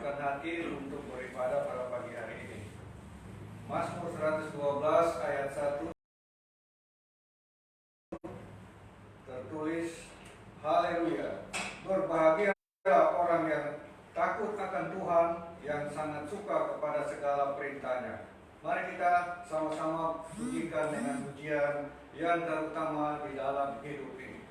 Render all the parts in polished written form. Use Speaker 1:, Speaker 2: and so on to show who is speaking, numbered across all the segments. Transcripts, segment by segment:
Speaker 1: menyatukan hati untuk beribadah pada pagi hari ini. Mazmur 112 ayat 1 tertulis, Haleluya, berbahagialah orang yang takut akan Tuhan, yang sangat suka kepada segala perintahnya. Mari kita sama-sama pujikan dengan pujian yang terutama di dalam hidup ini.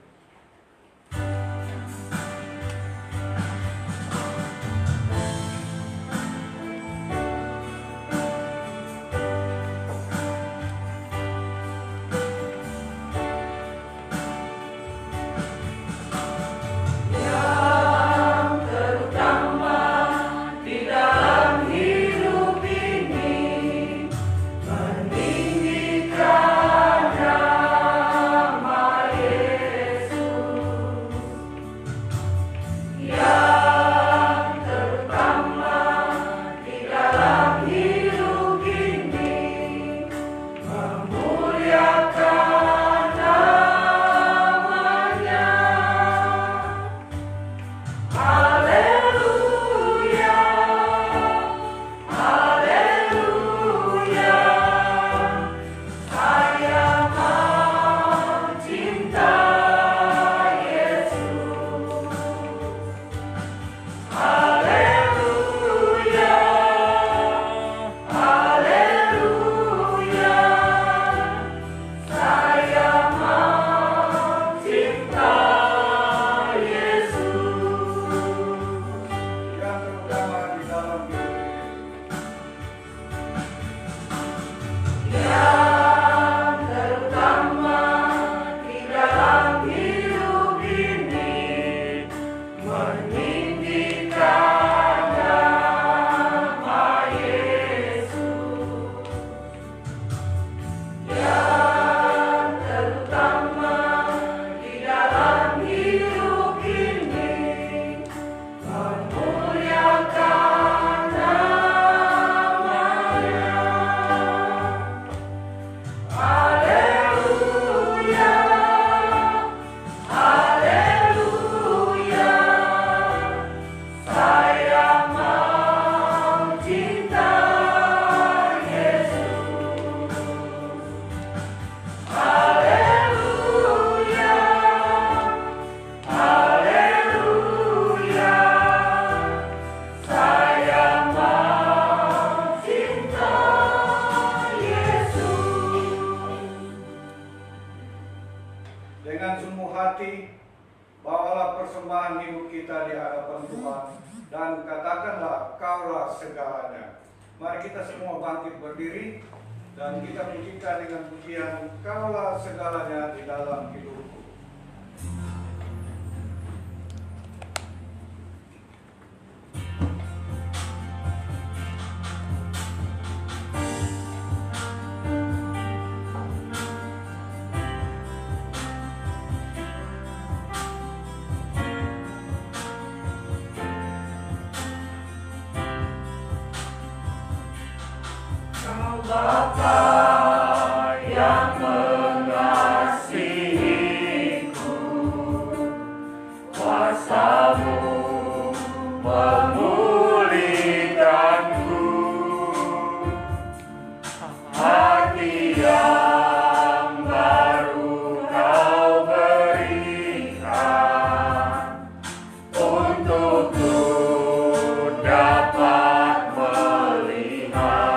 Speaker 1: Dengan sungguh hati, bawalah persembahan hidup kita di hadapan Tuhan, dan katakanlah, Kaulah segalanya. Mari kita semua bangkit berdiri, dan kita pujikan dengan pujian, Kaulah segalanya di dalam hidupku.
Speaker 2: Bapa yang mengasihiku, kuasa-Mu memulihkanku, hati yang baru Kau berikan, untukku dapat melihat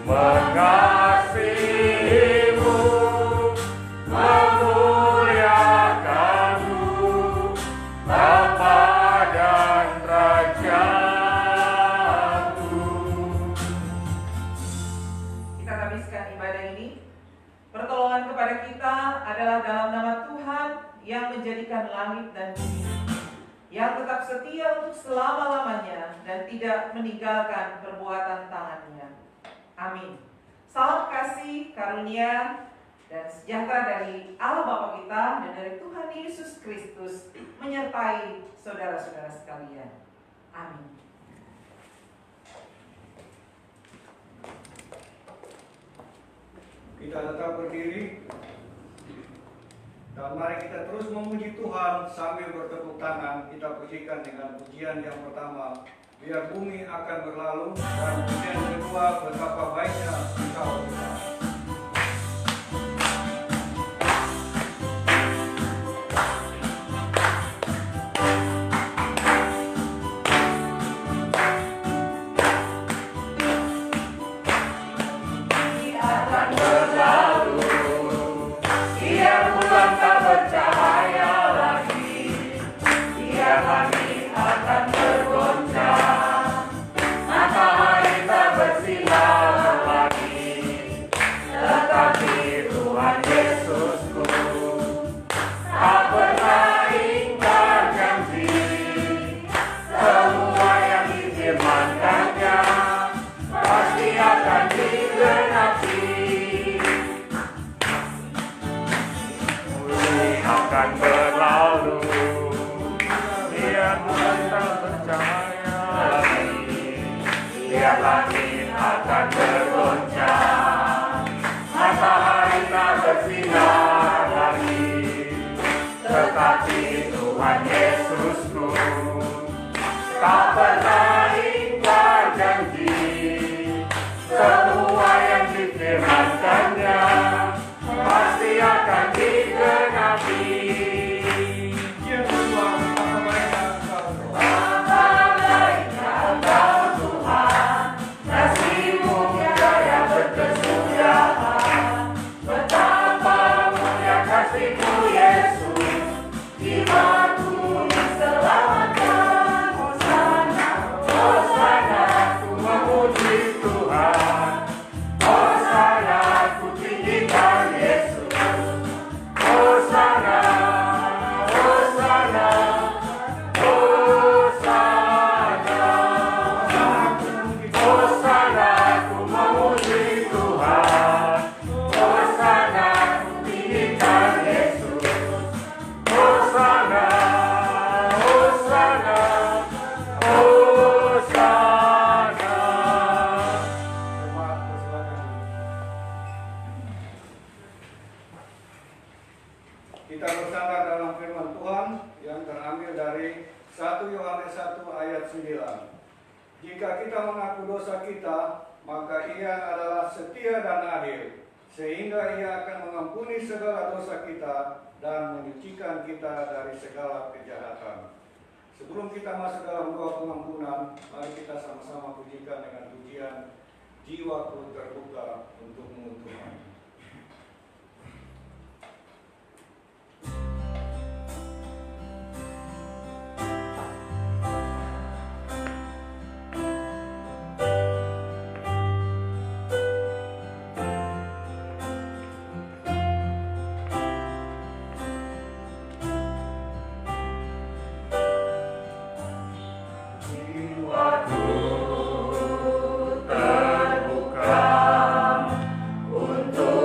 Speaker 2: mengasihimu, memuliakanmu, Bapa dan Rajaku.
Speaker 3: Kita habiskan ibadah ini. Pertolongan kepada kita adalah dalam nama Tuhan yang menjadikan langit dan bumi, yang tetap setia untuk selama-lamanya dan tidak meninggalkan perbuatan tangannya. Amin. Salam kasih, karunia, dan sejahtera dari Allah Bapa kita dan dari Tuhan Yesus Kristus menyertai saudara-saudara sekalian. Amin.
Speaker 1: Kita tetap berdiri dan mari kita terus memuji Tuhan sambil bertepuk tangan. Kita pujikan dengan pujian yang pertama, biar bumi akan berlalu, dan pujian kedua, betapa baiknya Engkau Tuhan.
Speaker 2: Akan berlalu, biar bulan tak bercahaya lagi, biar langit akan bergoncang, matahari tak bersinar lagi, tetapi Tuhan Yesusku tak pernah ingkar janji, semua yang difirmankannya pasti akan digenapi.
Speaker 1: Yang kedua, betapa baiknya Engkau Tuhan.
Speaker 2: Betapa baiknya Engkau Tuhan, kasih-Mu yang berkesudahan. Betapa mulia kasih-Mu Yesus, jiwaku diselamatkan. Hosana, Hosana, ku memuji Tuhan. Hosana, ku tinggikan Yesus. Hosana, Hosana, Hosana, Hosana, ku memuji Tuhan. Hosana, ku tinggikan Yesus. Hosana, Hosana, Hosana.
Speaker 1: Jemaat bersilakan. Kita bersandar dalam firman Tuhan yang terambil dari 1 Yohanes 1 ayat 9. Jika kita mengaku dosa kita, maka Ia adalah setia dan adil, sehingga Ia akan mengampuni segala dosa kita dan menyucikan kita dari segala kejahatan. Sebelum kita masuk dalam doa pengampunan, mari kita sama-sama pujikan dengan pujian jiwaku terbuka untukmu Tuhan.
Speaker 2: Jiwaku terbuka untuk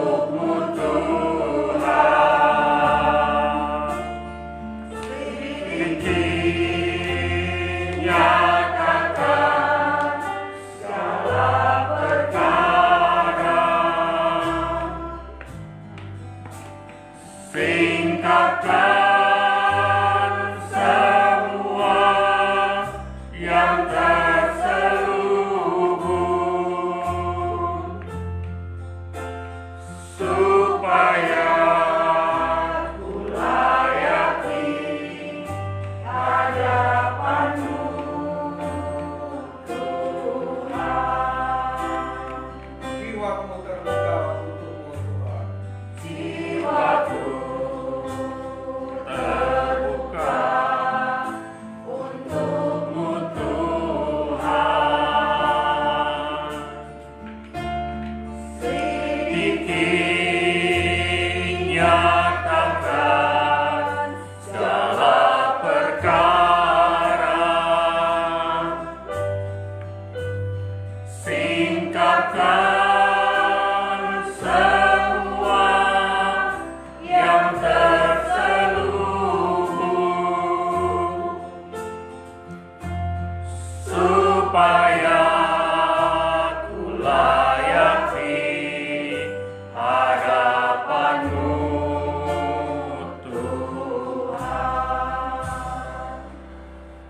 Speaker 2: ungkapkan semua yang terselubung, supaya ku layak di hadapan-Mu, Tuhan.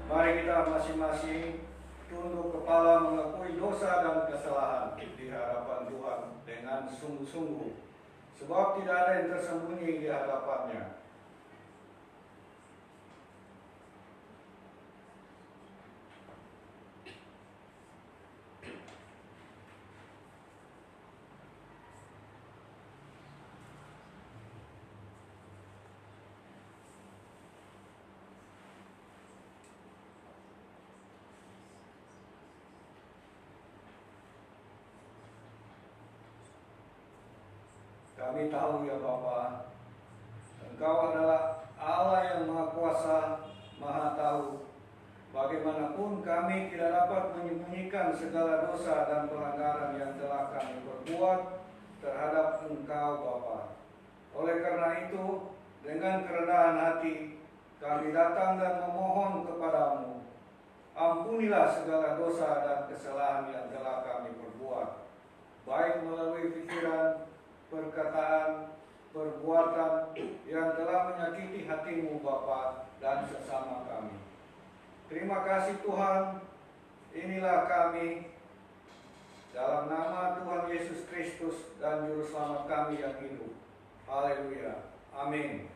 Speaker 1: Mari kita masing-masing tunduk kepala mengakui dosa dan kesalahan di hadapan Tuhan dengan sungguh-sungguh, sebab tidak ada yang tersembunyi di hadapannya. Kami tahu ya Bapa, Engkau adalah Allah yang Maha Kuasa, Maha Tahu. Bagaimanapun kami tidak dapat menyembunyikan segala dosa dan pelanggaran yang telah kami perbuat terhadap Engkau Bapa. Oleh karena itu, dengan kerendahan hati, kami datang dan memohon kepadamu. Ampunilah segala dosa dan kesalahan yang telah kami perbuat, baik melalui pikiran, perkataan, perbuatan yang telah menyakiti hati-Mu Bapa dan sesama kami. Terima kasih Tuhan, inilah kami dalam nama Tuhan Yesus Kristus dan Juru Selamat kami yang hidup. Haleluya. Amin.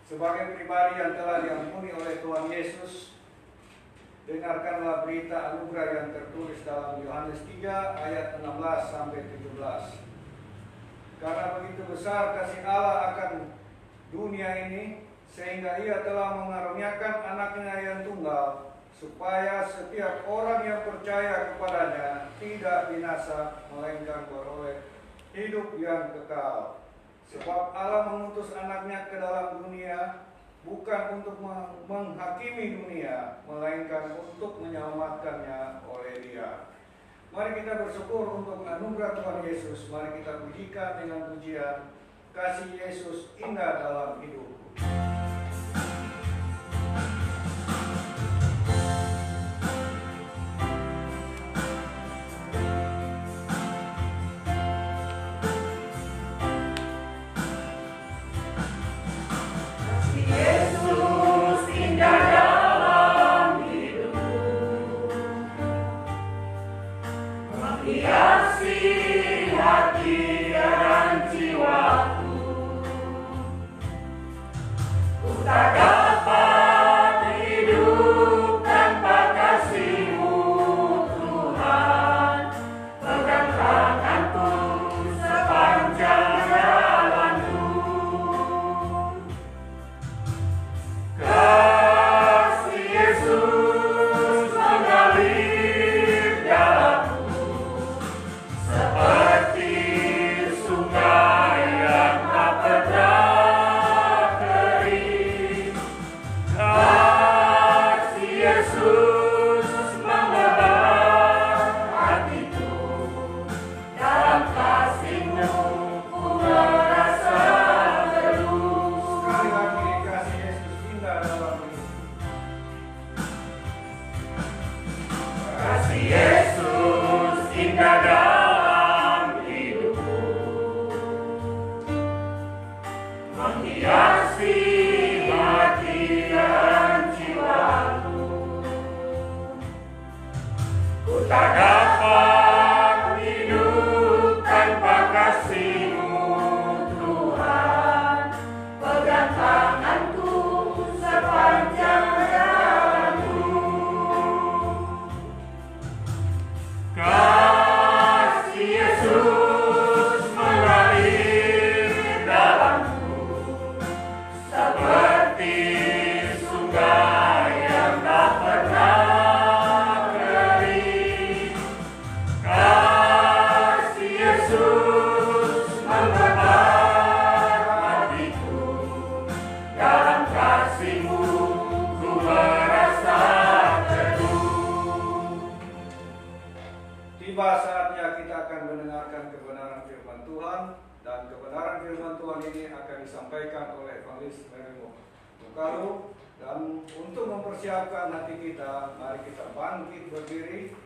Speaker 1: Sebagai pribadi yang telah diampuni oleh Tuhan Yesus, dengarkanlah berita anugerah yang tertulis dalam Yohanes 3 ayat 16 sampai 17. Karena begitu besar kasih Allah akan dunia ini, sehingga Ia telah mengaruniakan anaknya yang tunggal, supaya setiap orang yang percaya kepadanya tidak binasa, melainkan beroleh hidup yang kekal. Sebab Allah mengutus anaknya ke dalam dunia, bukan untuk menghakimi dunia, melainkan untuk menyelamatkannya oleh Dia. Mari kita bersyukur untuk anugerah Tuhan Yesus. Mari kita pujikan dengan pujian, kasih Yesus indah dalam hidupku.
Speaker 2: Tak dapat hidup tanpa kasih-Mu, Tuhan. Pegang tanganku sepanjang jalanku. Kasih Yesus mengalir dalamku, seperti sungai yang tak pernah tak dapat hidup tanpa kasih-Mu, Tuhan. Pegang tanganku sepanjang jalanku. Kasih Yesus mengalir dalamku, seperti sungai yang tak pernah
Speaker 1: Tiba saatnya kita akan mendengarkan kebenaran firman Tuhan, dan kebenaran firman Tuhan ini akan disampaikan oleh Evangelis Merimo Mukalu. Dan untuk mempersiapkan hati kita, mari kita bangkit berdiri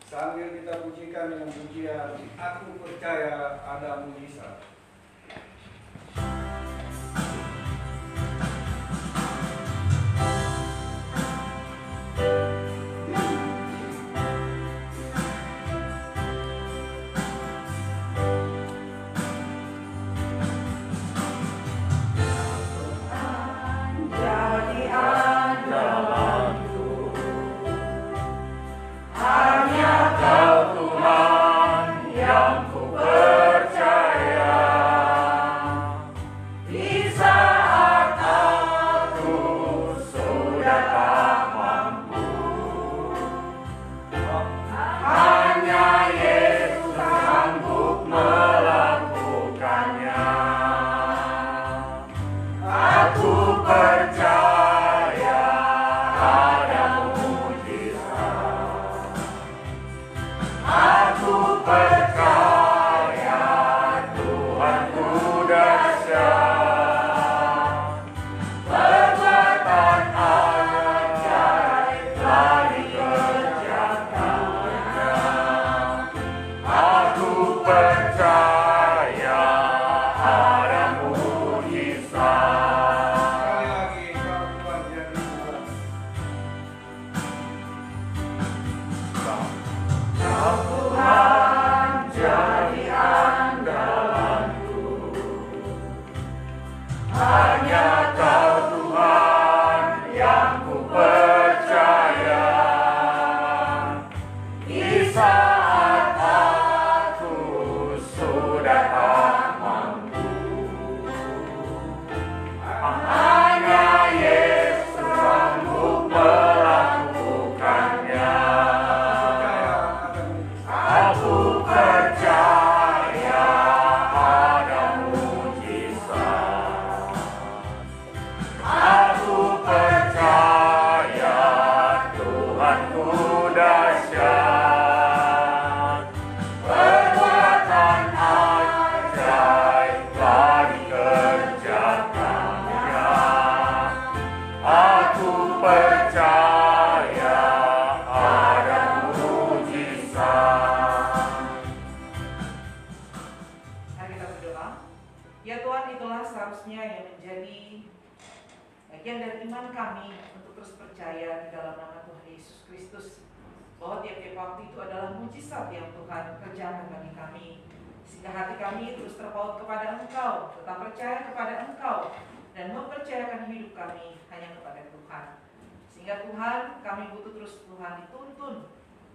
Speaker 1: sambil kita pujikan dengan pujian Aku Percaya Ada Mujizat.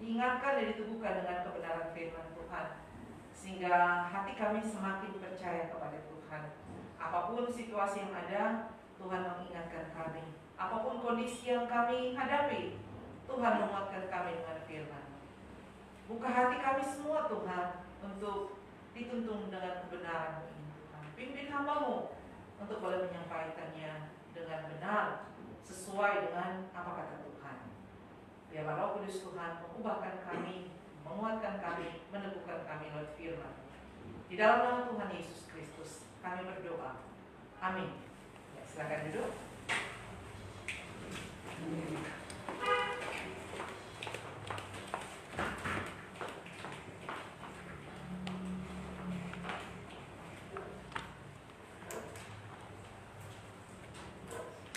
Speaker 3: Diingatkan dan diteguhkan dengan kebenaran firman Tuhan, sehingga hati kami semakin percaya kepada Tuhan. Apapun situasi yang ada, Tuhan mengingatkan kami. Apapun kondisi yang kami hadapi, Tuhan menguatkan kami dengan firman. Buka hati kami semua Tuhan, untuk dituntun dengan kebenaran ini Tuhan. Pimpin hamba-Mu untuk boleh menyampaikannya dengan benar, sesuai dengan apa kata Tuhan. Biarlah Roh Kudus Tuhan mengubahkan kami, menguatkan kami, meneguhkan kami lewat firman. Di dalam nama Tuhan Yesus Kristus kami berdoa. Amin. Ya, silakan duduk.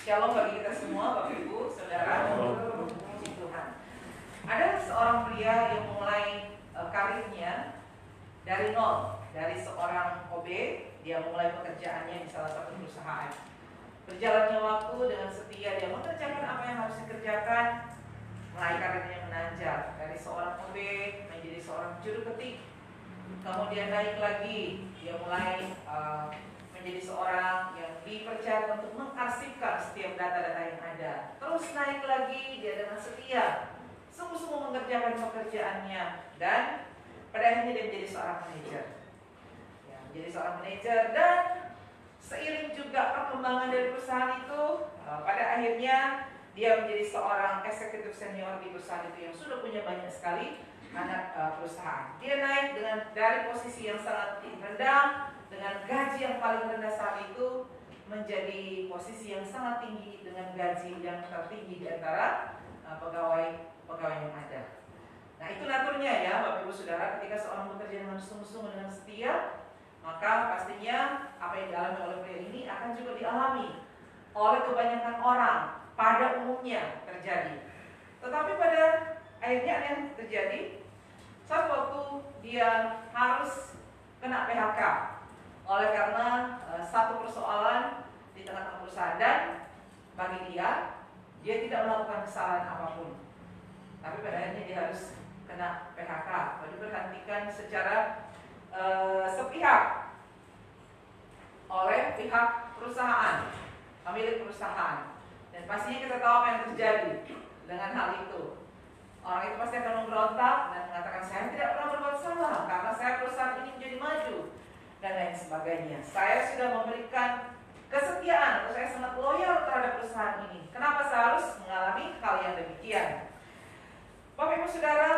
Speaker 3: Shalom bagi kita semua, Bapak Ibu, Saudara. Puji Tuhan. Ada seorang pria yang mulai karirnya dari nol, dari seorang OB. Dia mulai pekerjaannya di salah satu perusahaan. Berjalannya waktu, dengan setia dia mengerjakan apa yang harus dikerjakan, mulai karirnya menanjak dari seorang OB menjadi seorang juru ketik. Kemudian naik lagi, dia mulai menjadi seorang yang dipercaya untuk mengarsipkan setiap data-data yang ada. Terus naik lagi, dia dengan setia sungguh-sungguh mengerjakan pekerjaannya, dan pada akhirnya dia menjadi seorang manajer. Ya, menjadi seorang manajer, dan seiring juga perkembangan dari perusahaan itu, pada akhirnya dia menjadi seorang eksekutif senior di perusahaan itu yang sudah punya banyak sekali anak perusahaan. Dia naik dari posisi yang sangat rendah dengan gaji yang paling rendah saat itu menjadi posisi yang sangat tinggi dengan gaji yang tertinggi di antara pegawai yang ada. Nah, itu naturnya ya Bapak Ibu Saudara, ketika seorang bekerja dengan sungguh-sungguh dengan setia, maka pastinya apa yang dialami oleh pria ini akan juga dialami oleh kebanyakan orang pada umumnya terjadi. Tetapi pada akhirnya ada yang terjadi, satu waktu dia harus kena PHK oleh karena satu persoalan di tengah-tengah perusahaan, dan bagi dia tidak melakukan kesalahan apapun. Tapi pada akhirnya dia harus kena PHK, diberhentikan secara sepihak oleh pihak perusahaan, pemilik perusahaan. Dan pastinya kita tahu apa yang terjadi dengan hal itu. Orang itu pasti akan memberontak dan mengatakan, saya tidak pernah berbuat salah karena saya perusahaan ini menjadi maju dan lain sebagainya. Saya sudah memberikan kesetiaan, saya sangat loyal terhadap perusahaan ini. Kenapa saya harus mengalami hal yang demikian? Bapak Ibu Saudara,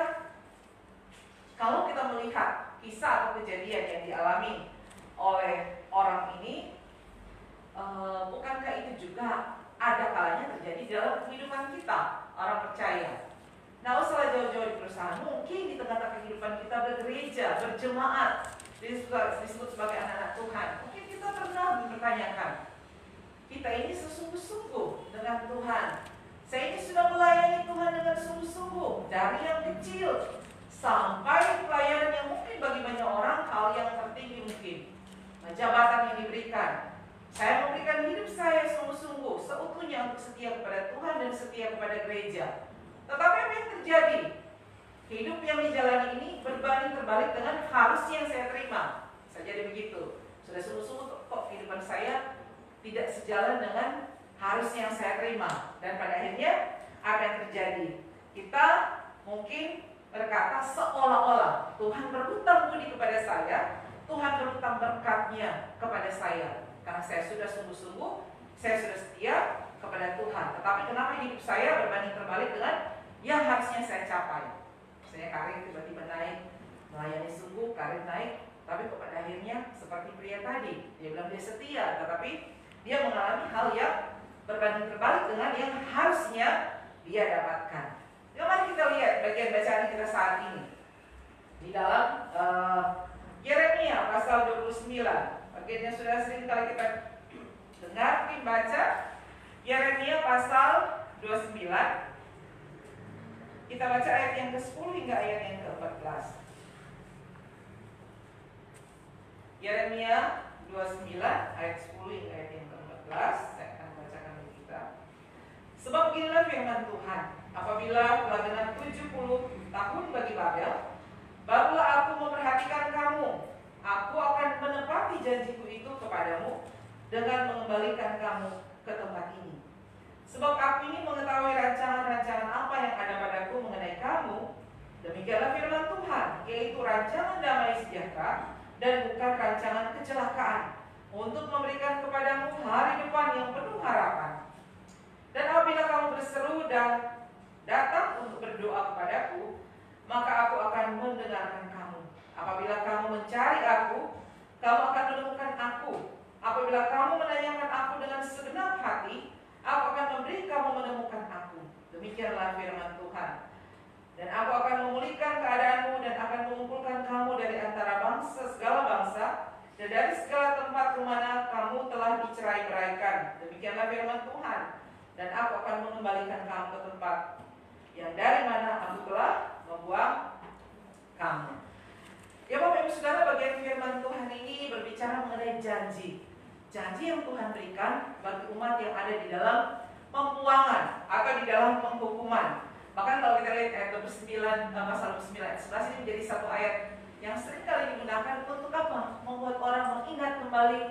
Speaker 3: kalau kita melihat kisah atau kejadian yang dialami oleh orang ini, bukankah itu juga ada kalanya terjadi dalam kehidupan kita, orang percaya? Nah, usah jauh-jauh di perusahaan, mungkin di tengah-tengah kehidupan kita bergereja, berjemaat, disebut sebagai anak-anak Tuhan. Mungkin kita pernah mempertanyakan, kita ini sesungguh-sungguh dengan Tuhan. Saya ini sudah melayani Tuhan dengan sungguh-sungguh, dari yang kecil sampai pelayanan yang mungkin bagi banyak orang hal yang tertinggi mungkin, jabatan yang diberikan. Saya memberikan hidup saya sungguh-sungguh, seutuhnya untuk setia kepada Tuhan dan setia kepada gereja. Tetapi apa yang terjadi? Hidup yang dijalani ini berbanding terbalik dengan harusnya yang saya terima. Bisa jadi begitu. Sudah sungguh-sungguh kok kehidupan saya tidak sejalan dengan harusnya yang saya terima. Dan pada akhirnya apa yang terjadi? Kita mungkin berkata seolah-olah Tuhan berhutang budi kepada saya, Tuhan berhutang berkatnya kepada saya, karena saya sudah sungguh-sungguh, saya sudah setia kepada Tuhan. Tetapi kenapa hidup saya berbanding terbalik dengan yang harusnya saya capai? Misalnya karir tiba-tiba naik, melayani sungguh, karir naik, tapi pada akhirnya seperti pria tadi, dia bilang dia setia, tetapi dia mengalami hal yang berbanding terbalik dengan yang harusnya dia dapatkan. Mari kita lihat bagian bacaan kita saat ini di dalam Yeremia pasal 29. Bagian yang sudah sering kali kita dengar, mungkin baca Yeremia pasal 29. Kita baca ayat yang ke-10 hingga ayat yang ke-14. Yeremia 29 ayat 10 hingga ayat yang ke-14. Saya akan bacakan bagi kita. Sebab beginilah firman Tuhan, apabila telah genap 70 tahun bagi Babel, barulah aku memperhatikan kamu. Aku akan menepati janjiku itu kepadamu dengan mengembalikan kamu ke tempat ini. Sebab aku ini mengetahui rancangan-rancangan apa yang ada padaku mengenai kamu. Demikianlah firman Tuhan, yaitu rancangan damai sejahtera dan bukan rancangan kecelakaan, untuk memberikan kepadamu hari depan yang penuh harapan. Dan apabila kamu berseru dan datang untuk berdoa kepadaku, maka aku akan mendengarkan kamu. Apabila kamu mencari aku, kamu akan menemukan aku. Apabila kamu menanyakan aku dengan segenap hati, aku akan memberi kamu menemukan aku. Demikianlah firman Tuhan. Dan aku akan memulihkan keadaanmu dan akan mengumpulkan kamu dari antara segala bangsa dan dari segala tempat kemana kamu telah dicerai-beraikan. Demikianlah firman Tuhan. Dan aku akan mengembalikan kamu ke tempat yang dari mana aku telah membuang kamu. Ya Bapak Ibu Saudara, bagian firman Tuhan ini berbicara mengenai janji. Janji yang Tuhan berikan bagi umat yang ada di dalam pembuangan atau di dalam penghukuman. Bahkan kalau kita lihat ayat 29, pasal 29 ayat 11 ini menjadi satu ayat yang sering kali digunakan untuk apa? Membuat orang mengingat kembali.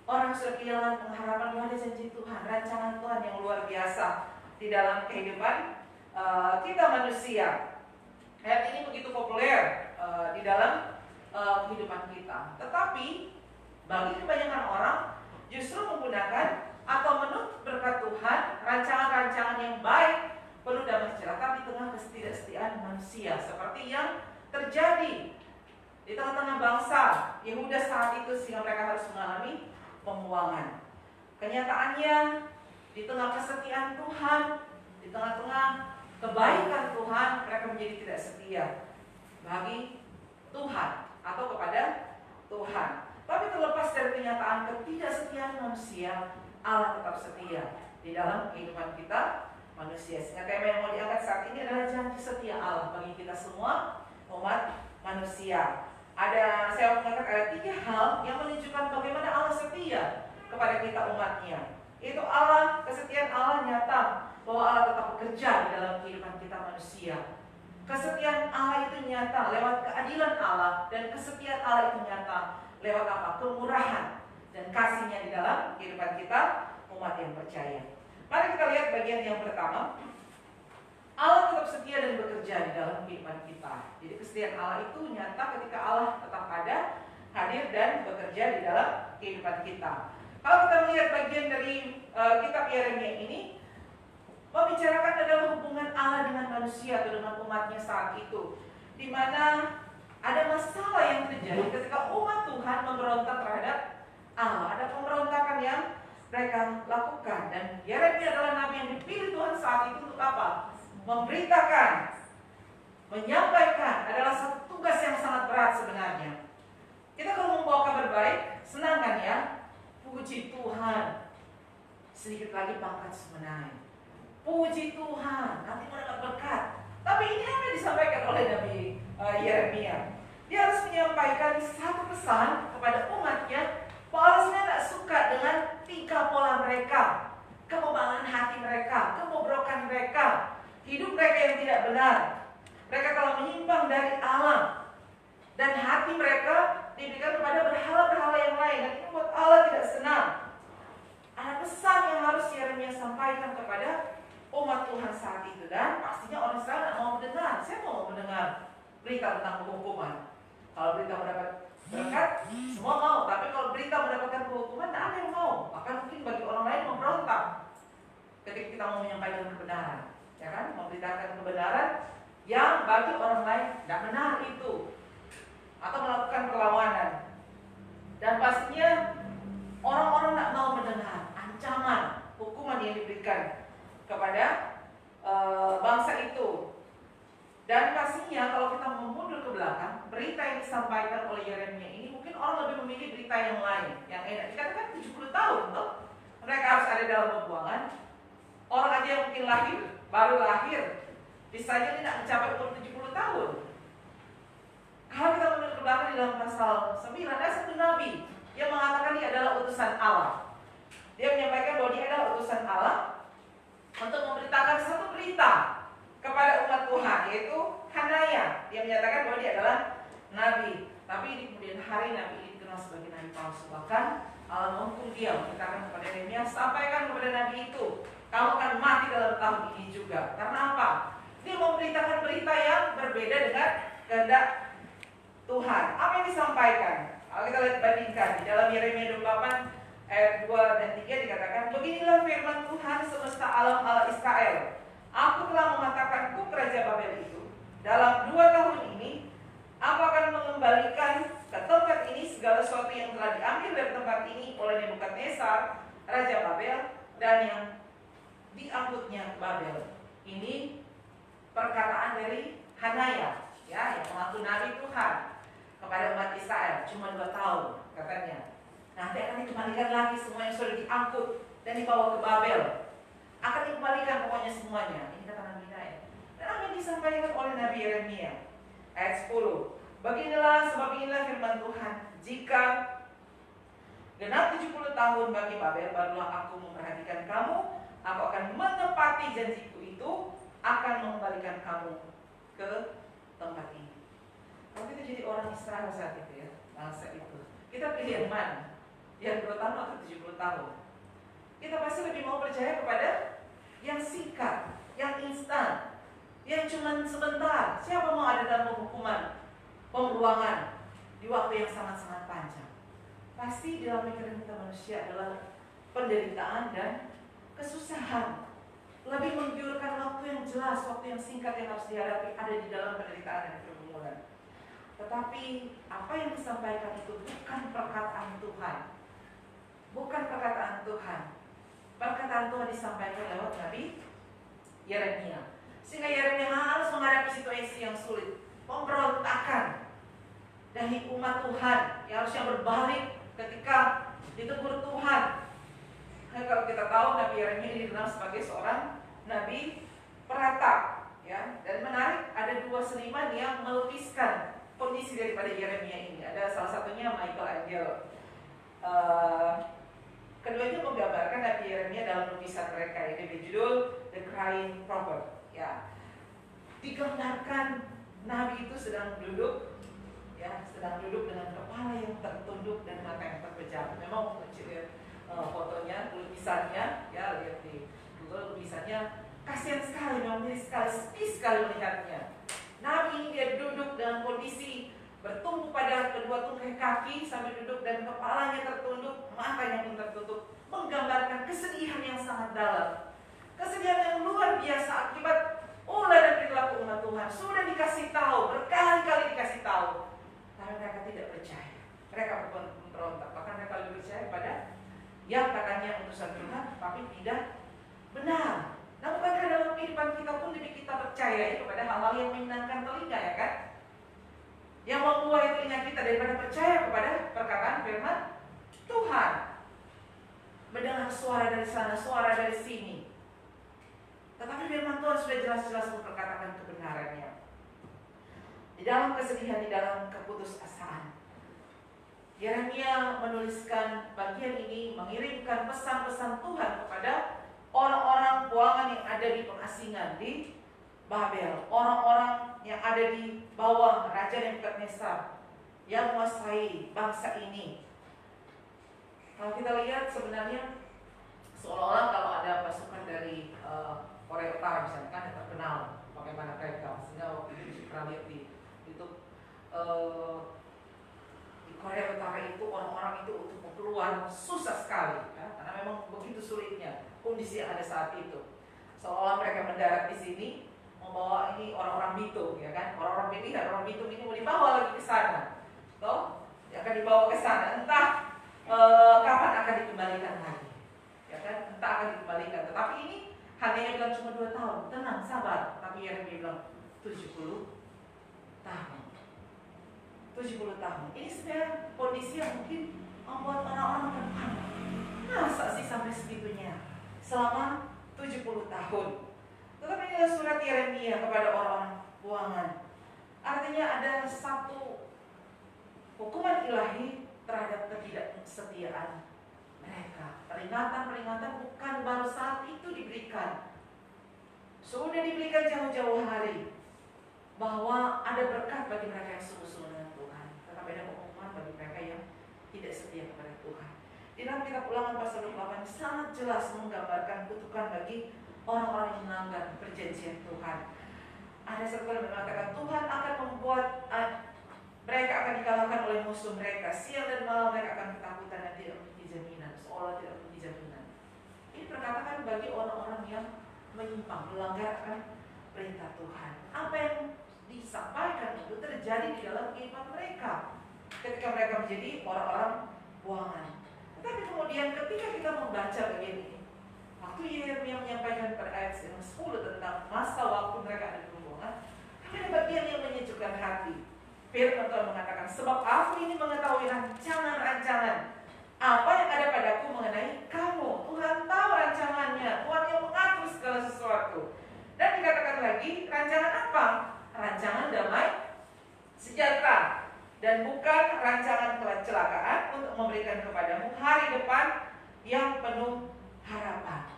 Speaker 3: Orang sudah kehilangan pengharapan bahwa ada janji Tuhan, rancangan Tuhan yang luar biasa di dalam kehidupan kita manusia. Ayat ini begitu populer di dalam kehidupan kita. Tetapi bagi kebanyakan orang justru menggunakan atau menuntut berkat Tuhan, rancangan-rancangan yang baik, penuh damai sejahtera di tengah ketidaksetiaan manusia. manusia, seperti yang terjadi di tengah-tengah bangsa Yehuda saat itu, sehingga mereka harus mengalami pembuangan. Kenyataannya, di tengah kesetiaan Tuhan, di tengah-tengah kebaikan Tuhan, mereka menjadi tidak setia bagi Tuhan atau kepada Tuhan. Tapi terlepas dari kenyataan ketidaksetiaan manusia, Allah tetap setia di dalam kehidupan kita manusia. Sehingga tema yang mau diangkat saat ini adalah janji setia Allah bagi kita semua umat manusia. Saya mengangkat ada 3 hal yang menunjukkan bagaimana Allah setia kepada kita umatnya. Itu Allah, kesetiaan Allah nyata bahwa Allah tetap bekerja di dalam kehidupan kita manusia. Kesetiaan Allah itu nyata lewat keadilan Allah, dan kesetiaan Allah itu nyata lewat apa? Kemurahan dan kasih-Nya di dalam kehidupan kita umat yang percaya. Mari kita lihat bagian yang pertama. Allah tetap setia dan bekerja di dalam kehidupan kita. Jadi kesetiaan Allah itu nyata ketika Allah tetap ada, hadir dan bekerja di dalam kehidupan kita. Kalau kita melihat bagian dari kitab Yeremia ini, membicarakan adalah hubungan Allah dengan manusia atau dengan umatnya saat itu, di mana ada masalah yang terjadi ketika umat Tuhan memberontak terhadap Allah. Ada pemberontakan yang mereka lakukan, dan Yeremia adalah nabi yang dipilih Tuhan saat itu untuk apa? Memberitakan, menyampaikan adalah satu tugas yang sangat berat sebenarnya. Kita kalau membawa kabar baik, senang kan ya? Puji Tuhan, sedikit lagi pangkat semenai. Puji Tuhan, nanti mendapat berkat. Tapi ini apa yang disampaikan oleh Nabi Yeremia? Dia harus menyampaikan satu pesan kepada umatnya bahwa Allah sebenarnya tidak suka dengan tingkah pola mereka, kebebalan hati mereka, kebobrokan mereka, hidup mereka yang tidak benar. Mereka telah menyimpang dari Allah, dan hati mereka diberikan kepada berhala-berhala yang lain, dan ini membuat Allah tidak senang. Ada pesan yang harus Yeremia sampaikan kepada umat Tuhan saat itu, dan pastinya orang Israel tidak mau mendengar. Saya mau mendengar berita tentang penghukuman. Kalau berita mendapat berkat, semua mau. Tapi kalau berita mendapatkan penghukuman, tidak ada yang mau. Bahkan mungkin bagi orang lain memberontak ketika kita mau menyampaikan kebenaran, ya kan? Memberitakan kebenaran yang bagi orang lain tidak benar itu, atau melakukan perlawanan. Dan pastinya orang-orang tidak mau mendengar ancaman hukuman yang diberikan kepada bangsa itu. Dan pastinya kalau kita mundur ke belakang, berita yang disampaikan oleh Yeremia ini, mungkin orang lebih memilih berita yang lain, yang enak. Dikatakan 70 tahun tuh mereka harus ada dalam pembuangan. Orang aja yang mungkin baru lahir, bisa saja tidak mencapai umur 70 tahun. Kalau kita mundur ke belakang di dalam pasal 9, ada satu nabi yang mengatakan dia adalah utusan Allah. Dia menyampaikan bahwa dia adalah utusan Allah untuk memberitakan satu berita kepada umat Tuhan, yaitu Hanaya. Dia menyatakan bahwa dia adalah nabi. Tapi di kemudian hari nabi ini dikenal sebagai nabi palsu. Bahkan Allah menghukum dia, memberitakan kepada Yeremia, sampaikan kepada nabi itu, kamu akan mati dalam tahun ini juga. Karena apa? Dia memberitakan berita yang berbeda dengan kehendak Tuhan. Apa yang disampaikan? Kalau kita lihat bandingkan di dalam Yeremia 28 ayat 2 dan 3 dikatakan, beginilah firman Tuhan semesta alam Allah Israel. Aku telah mengatakan ke Raja Babel itu, dalam 2 tahun ini aku akan mengembalikan ke tempat ini segala sesuatu yang telah diambil dari tempat ini oleh Nebukadnezar Raja Babel, dan yang diangkutnya ke Babel. Ini perkataan dari Hanaya, ya, yang mengaku nabi Tuhan kepada umat Israel. Cuma 2 tahun katanya. Nanti akan dikembalikan lagi semua yang sudah diangkut dan dibawa ke Babel. Akan dikembalikan pokoknya semuanya. Ini kata Nabi Hanaya. Dan apa yang disampaikan oleh Nabi Yeremia? Ayat 10. Sebab inilah firman Tuhan, jika genap 70 tahun bagi Babel, barulah aku memperhatikan kamu. Aku akan menepati janjiku itu, akan mengembalikan kamu ke tempat ini. Kalau kita jadi orang Israel saat itu ya, bangsa itu, kita pilih yang mana? Yang 2 tahun atau 70 tahun? Kita pasti lebih mau percaya kepada yang singkat, yang instan, yang cuma sebentar. Siapa mau ada dalam penghukuman, pembuangan di waktu yang sangat-sangat panjang? Pasti dalam pikiran kita manusia adalah penderitaan dan kesusahan. lebih menggiurkan waktu yang jelas, waktu yang singkat yang harus dihadapi ada di dalam penderitaan dan pergumulan. Tetapi apa yang disampaikan itu bukan perkataan Tuhan. Bukan perkataan Tuhan. Perkataan Tuhan disampaikan lewat Nabi Yeremia. Sehingga Yeremia harus menghadapi situasi yang sulit, pemberontakan dari umat Tuhan yang harusnya berbalik ketika ditegur Tuhan. Nah, kalau kita tahu Nabi Yeremia ini dikenal sebagai seorang nabi peratap, ya. Dan menarik, ada dua seniman yang melukiskan kondisi daripada Yeremia ini. Ada salah satunya Michelangelo. Keduanya menggambarkan Nabi Yeremia dalam lukisan mereka yang berjudul The Crying Prophet. Ya, digambarkan Nabi itu sedang duduk, ya, sedang duduk dengan kepala yang tertunduk dan mata yang terpejam. Memang kecil fotonya, lukisannya, ya, lihat di Google lukisannya, kasihan sekali, memang miris sekali, sedih sekali melihatnya. Nabi ini dia duduk dalam kondisi bertumpu pada kedua tungkai kaki sambil duduk dan kepalanya tertunduk, matanya pun tertutup, menggambarkan kesedihan yang sangat dalam. Kesedihan yang luar biasa akibat ulah dan perilaku umat Tuhan. Sudah dikasih tahu, berkali-kali dikasih tahu, tapi mereka tidak percaya. Mereka memberontak. Bahkan mereka lebih percaya pada yang katanya utusan Tuhan, tapi tidak benar. Nah, bukankah dalam kehidupan kita pun lebih kita percaya kepada hal-hal yang menyenangkan telinga, ya kan? Yang membuai telinga kita daripada percaya kepada perkataan firman Tuhan. Mendengar suara dari sana, suara dari sini. Tetapi firman Tuhan sudah jelas-jelas memperkatakan kebenarannya. Di dalam kesedihan, di dalam keputusasaan, Yeremia menuliskan bagian ini, mengirimkan pesan-pesan Tuhan kepada orang-orang buangan yang ada di pengasingan di Babel, orang-orang yang ada di bawah Raja Nebukadnezar yang menguasai bangsa ini. Kalau kita lihat sebenarnya seolah-olah kalau ada pasukan dari Korea Utara misalnya, kan yang terkenal bagaimana mereka, sehingga waktu itu pernah lihat di YouTube, di Korea Utara itu orang-orang itu untuk keluar susah sekali, ya, karena memang begitu sulitnya kondisi yang ada saat itu. Seolah mereka mendarat di sini membawa ini orang-orang bitung, ya kan? Orang-orang pilihan, orang bitung ini mau dibawa lagi ke sana, toh? Akan dibawa ke sana, entah kapan akan dikembalikan lagi, ya kan? Entah akan dikembalikan. Tetapi ini hanya bilang cuma 2 tahun, tenang, sabar. Tapi yang bilang 70 tahun. 70 tahun. Ini sebenarnya kondisi yang mungkin membuat orang-orang terpanik. Masa sih sampai segitunya? Selama 70 tahun. Tetapi inilah surat Yeremia kepada orang-orang buangan. Artinya ada satu hukuman ilahi terhadap ketidaksetiaan mereka. Peringatan-peringatan bukan baru saat itu diberikan. Sudah diberikan jauh-jauh hari. Bahwa ada berkat bagi mereka yang sungguh-sungguh dengan Tuhan. Tetapi ada hukuman bagi mereka yang tidak setia kepada Tuhan. Di dalam kitab Ulangan pasal 28 sangat jelas menggambarkan kutukan bagi orang-orang yang melanggar perjanjian Tuhan. Ada satu yang mengatakan Tuhan akan membuat mereka akan dikalahkan oleh musuh mereka. Siang dan malam mereka akan ketakutan dan tidak memiliki jaminan. Seolah tidak memiliki jaminan. Ini perkataan bagi orang-orang yang menyimpang, melanggarkan perintah Tuhan. Apa yang disampaikan itu terjadi di dalam kehidupan mereka ketika mereka menjadi orang-orang buangan. Tetapi kemudian ketika kita membaca begini, waktu Yeremia menyampaikan pada ayat 10 tentang masa waktu mereka ada di pembuangan, ada bagian yang menyejukkan hati. Firman Tuhan mengatakan, sebab aku ini mengetahui rancangan-rancangan apa yang ada padaku mengenai kamu. Tuhan tahu rancangannya, Tuhan yang mengatur segala sesuatu. Dan dikatakan lagi, rancangan apa? Rancangan damai sejahtera, dan bukan rancangan kecelakaan, untuk memberikan kepadamu hari depan yang penuh harapan.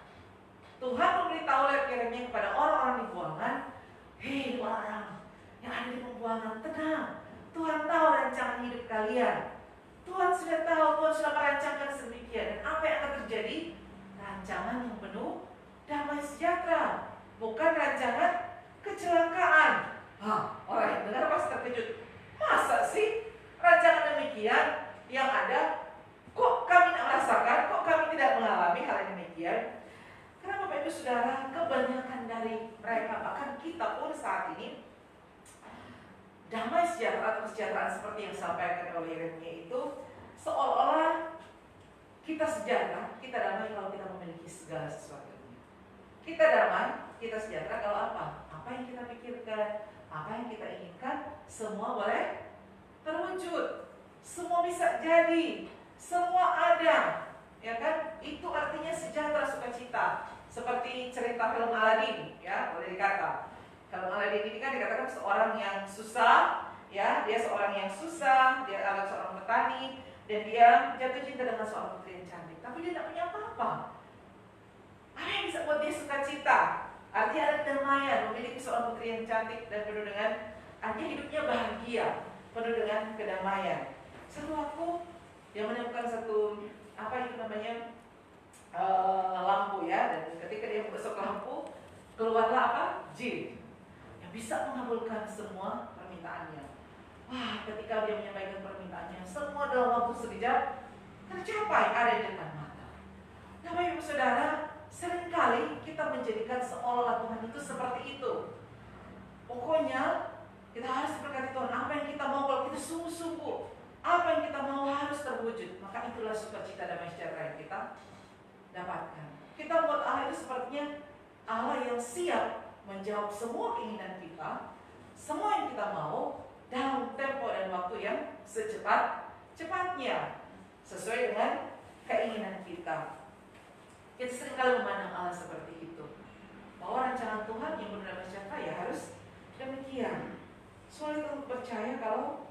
Speaker 3: Tuhan memberitahu lewat Yeremia kepada orang-orang di buangan, hei orang yang ada di pembuangan, tenang, Tuhan tahu rancangan hidup kalian. Tuhan sudah tahu, Tuhan sudah merancangkan sedemikian. Dan apa yang akan terjadi? Rancangan yang penuh damai sejahtera, bukan rancangan kecelakaan. Orang yang dengar pasti terkejut. Masa sih rancangan demikian yang ada? Kok kami tidak merasakan? Kok kami tidak mengalami hal yang demikian? Karena Bapak Ibu Saudara, kebanyakan dari mereka, bahkan kita pun saat ini, damai sejahtera atau kesejahteraan seperti yang disampaikan oleh Yeremia itu seolah-olah kita sejahtera, kita damai kalau kita memiliki segala sesuatunya. Kita damai, kita sejahtera kalau apa? Apa yang kita pikirkan, apa yang kita inginkan, semua boleh terwujud. Semua bisa jadi, semua ada, ya kan? Itu artinya sejahtera, sukacita. Seperti cerita film Aladin, ya, boleh dikata. Film Aladin ini kan dikatakan seorang yang susah, ya, dia seorang yang susah, dia adalah seorang petani, dan dia jatuh cinta dengan seorang putri yang cantik. Tapi dia tidak punya apa-apa. Apa yang bisa buat dia sukacita? Artinya ada kedamaian, memiliki seorang putri yang cantik dan penuh dengan, artinya hidupnya bahagia, penuh dengan kedamaian. Satu waktu dia menemukan satu apa itu namanya lampu, ya, dan ketika dia menggosok lampu keluarlah apa? Jin yang bisa mengabulkan semua permintaannya. Wah, ketika dia menyampaikan permintaannya, semua dalam waktu sekejap tercapai, ada di depan mata. Nah, Bapak Ibu Saudara, seringkali kita menjadikan seolah Tuhan itu seperti itu. Pokoknya kita harus berkata Tuhan, apa yang kita mau, kalau kita sungguh-sungguh, apa yang kita mau harus terwujud. Maka itulah sukacita damai sejahtera yang kita dapatkan. Kita buat Allah itu sepertinya Allah yang siap menjawab semua keinginan kita, semua yang kita mau dalam tempo dan waktu yang secepat-cepatnya, sesuai dengan keinginan kita. Kita seringkali memandang Allah seperti itu, bahwa rancangan Tuhan yang benar damai sejahtera ya harus demikian. Sulit untuk percaya kalau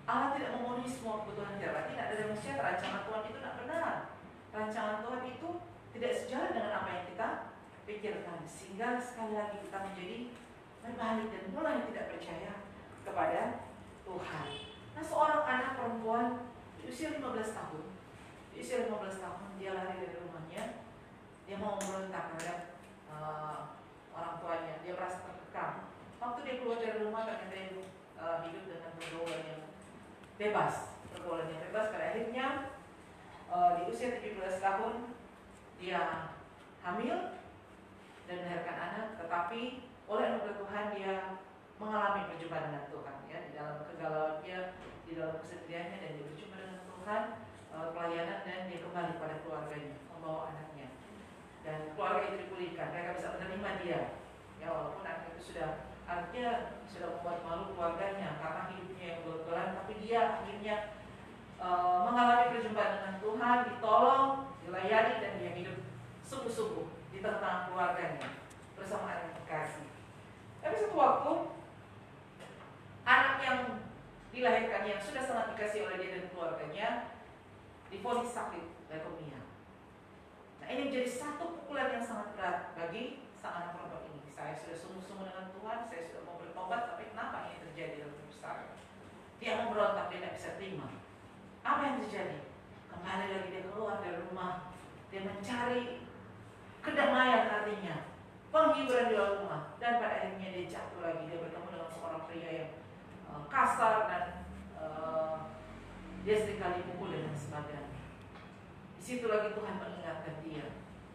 Speaker 3: Allah tidak memenuhi semua kebutuhan kita. Berarti tidak ada damai sejahtera. Rancangan Tuhan itu tidak benar. Rancangan Tuhan itu tidak sejalan dengan apa yang kita pikirkan, sehingga sekali lagi kita menjadi berbalik dan mulai tidak percaya kepada Tuhan. Nah, seorang anak perempuan di usia 15 tahun, dia lari dari rumahnya, dia mau memberontak terhadap orang tuanya, dia merasa terkekang. Waktu dia keluar dari rumah, ternyata dia hidup dengan pergaulan yang bebas, pada akhirnya di usia 17 tahun dia hamil dan melahirkan anak, tetapi oleh anugerah Tuhan dia mengalami perjumpaan dengan Tuhan, ya, di dalam kegalauannya, di dalam kesedihannya, dan dia berjumpa dengan Tuhan, pelayanan, dan dia kembali pada keluarganya, membawa anaknya, dan keluarga itu dipulihkan, mereka bisa menerima dia, ya, walaupun anak itu sudah membuat malu keluarganya karena hidupnya yang ugal-ugalan, tapi dia akhirnya mengalami perjumpaan dengan Tuhan, ditolong, dilayani, dan dia hidup sungguh-sungguh di tengah keluarganya bersama anak kekasih. Tapi satu waktu anak yang dilahirkan yang sudah sangat dikasih oleh dia dan keluarganya divonis sakit leukemia. Nah, ini menjadi satu pukulan yang sangat berat bagi sang anak perempuan ini. Saya sudah sungguh-sungguh dengan Tuhan, saya sudah mau bertobat, tapi kenapa ini terjadi dalam hidup saya? Dia memberontak, dia tidak bisa terima. Apa yang terjadi? Kembali lagi dia keluar dari rumah, dia mencari kedamaian, artinya penghiburan di luar rumah, dan pada akhirnya dia jatuh lagi, dia bertemu dengan seorang pria yang kasar dan dia seringkali pukul dan sebagainya. Di situ lagi Tuhan mengingatkan dia.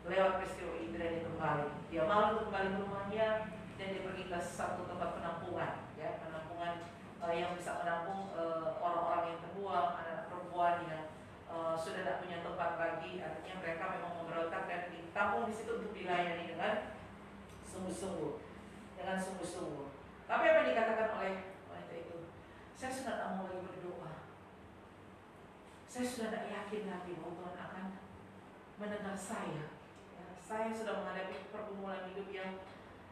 Speaker 3: Lewat peristiwa itu dia kembali. Dia malu untuk kembali ke rumahnya dan dia pergi ke satu tempat penampungan, ya, penampungan yang bisa menampung orang-orang yang terbuang, anak perempuan yang sudah tidak punya tempat lagi. Artinya mereka memang memberontak dan ditampung di situ untuk dilayani dengan sungguh-sungguh, Tapi apa yang dikatakan oleh wanita itu? Saya sudah tidak mau lagi berdoa. Saya sudah tidak yakin lagi bahwa Tuhan akan mendengar saya. Ya, saya sudah menghadapi pergumulan hidup yang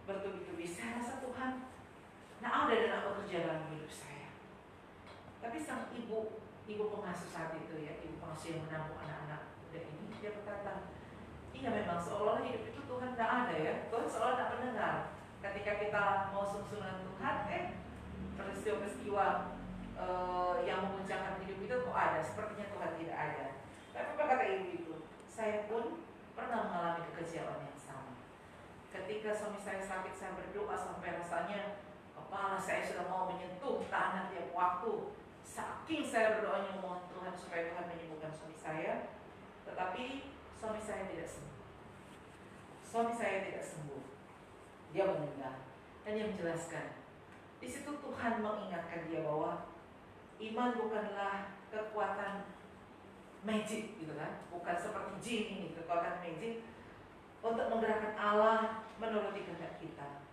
Speaker 3: bertubi-tubi. Saya rasa Tuhan tidak ada dan tidak bekerja dalam hidup saya. Tapi sang ibu pengasuh saat itu, ya, ibu pengasuh yang menampung anak-anak muda ini, dia berkata, iya memang seolah-olah hidup itu Tuhan tidak ada, ya. Tuhan seolah tidak mendengar. Ketika kita mau sungguh-sungguh dengan Tuhan, peristiwa-peristiwa yang menguncangkan hidup itu kok ada, sepertinya Tuhan tidak ada. Tapi apa kata ibu itu? Saya pun pernah mengalami kekecewaan yang sama. Ketika suami saya sakit, saya berdoa sampai rasanya kepala saya sudah mau menyentuh tanah tiap waktu. Saking saya berdoanya memohon Tuhan supaya Tuhan menyembuhkan suami saya, tetapi suami saya tidak sembuh. suami saya tidak sembuh, dia meninggal. Dan dia menjelaskan, di situ Tuhan mengingatkan dia bahwa iman bukanlah kekuatan magic gitu kan, bukan seperti jin ini, kekuatan magic untuk menggerakkan Allah menuruti kehendak kita.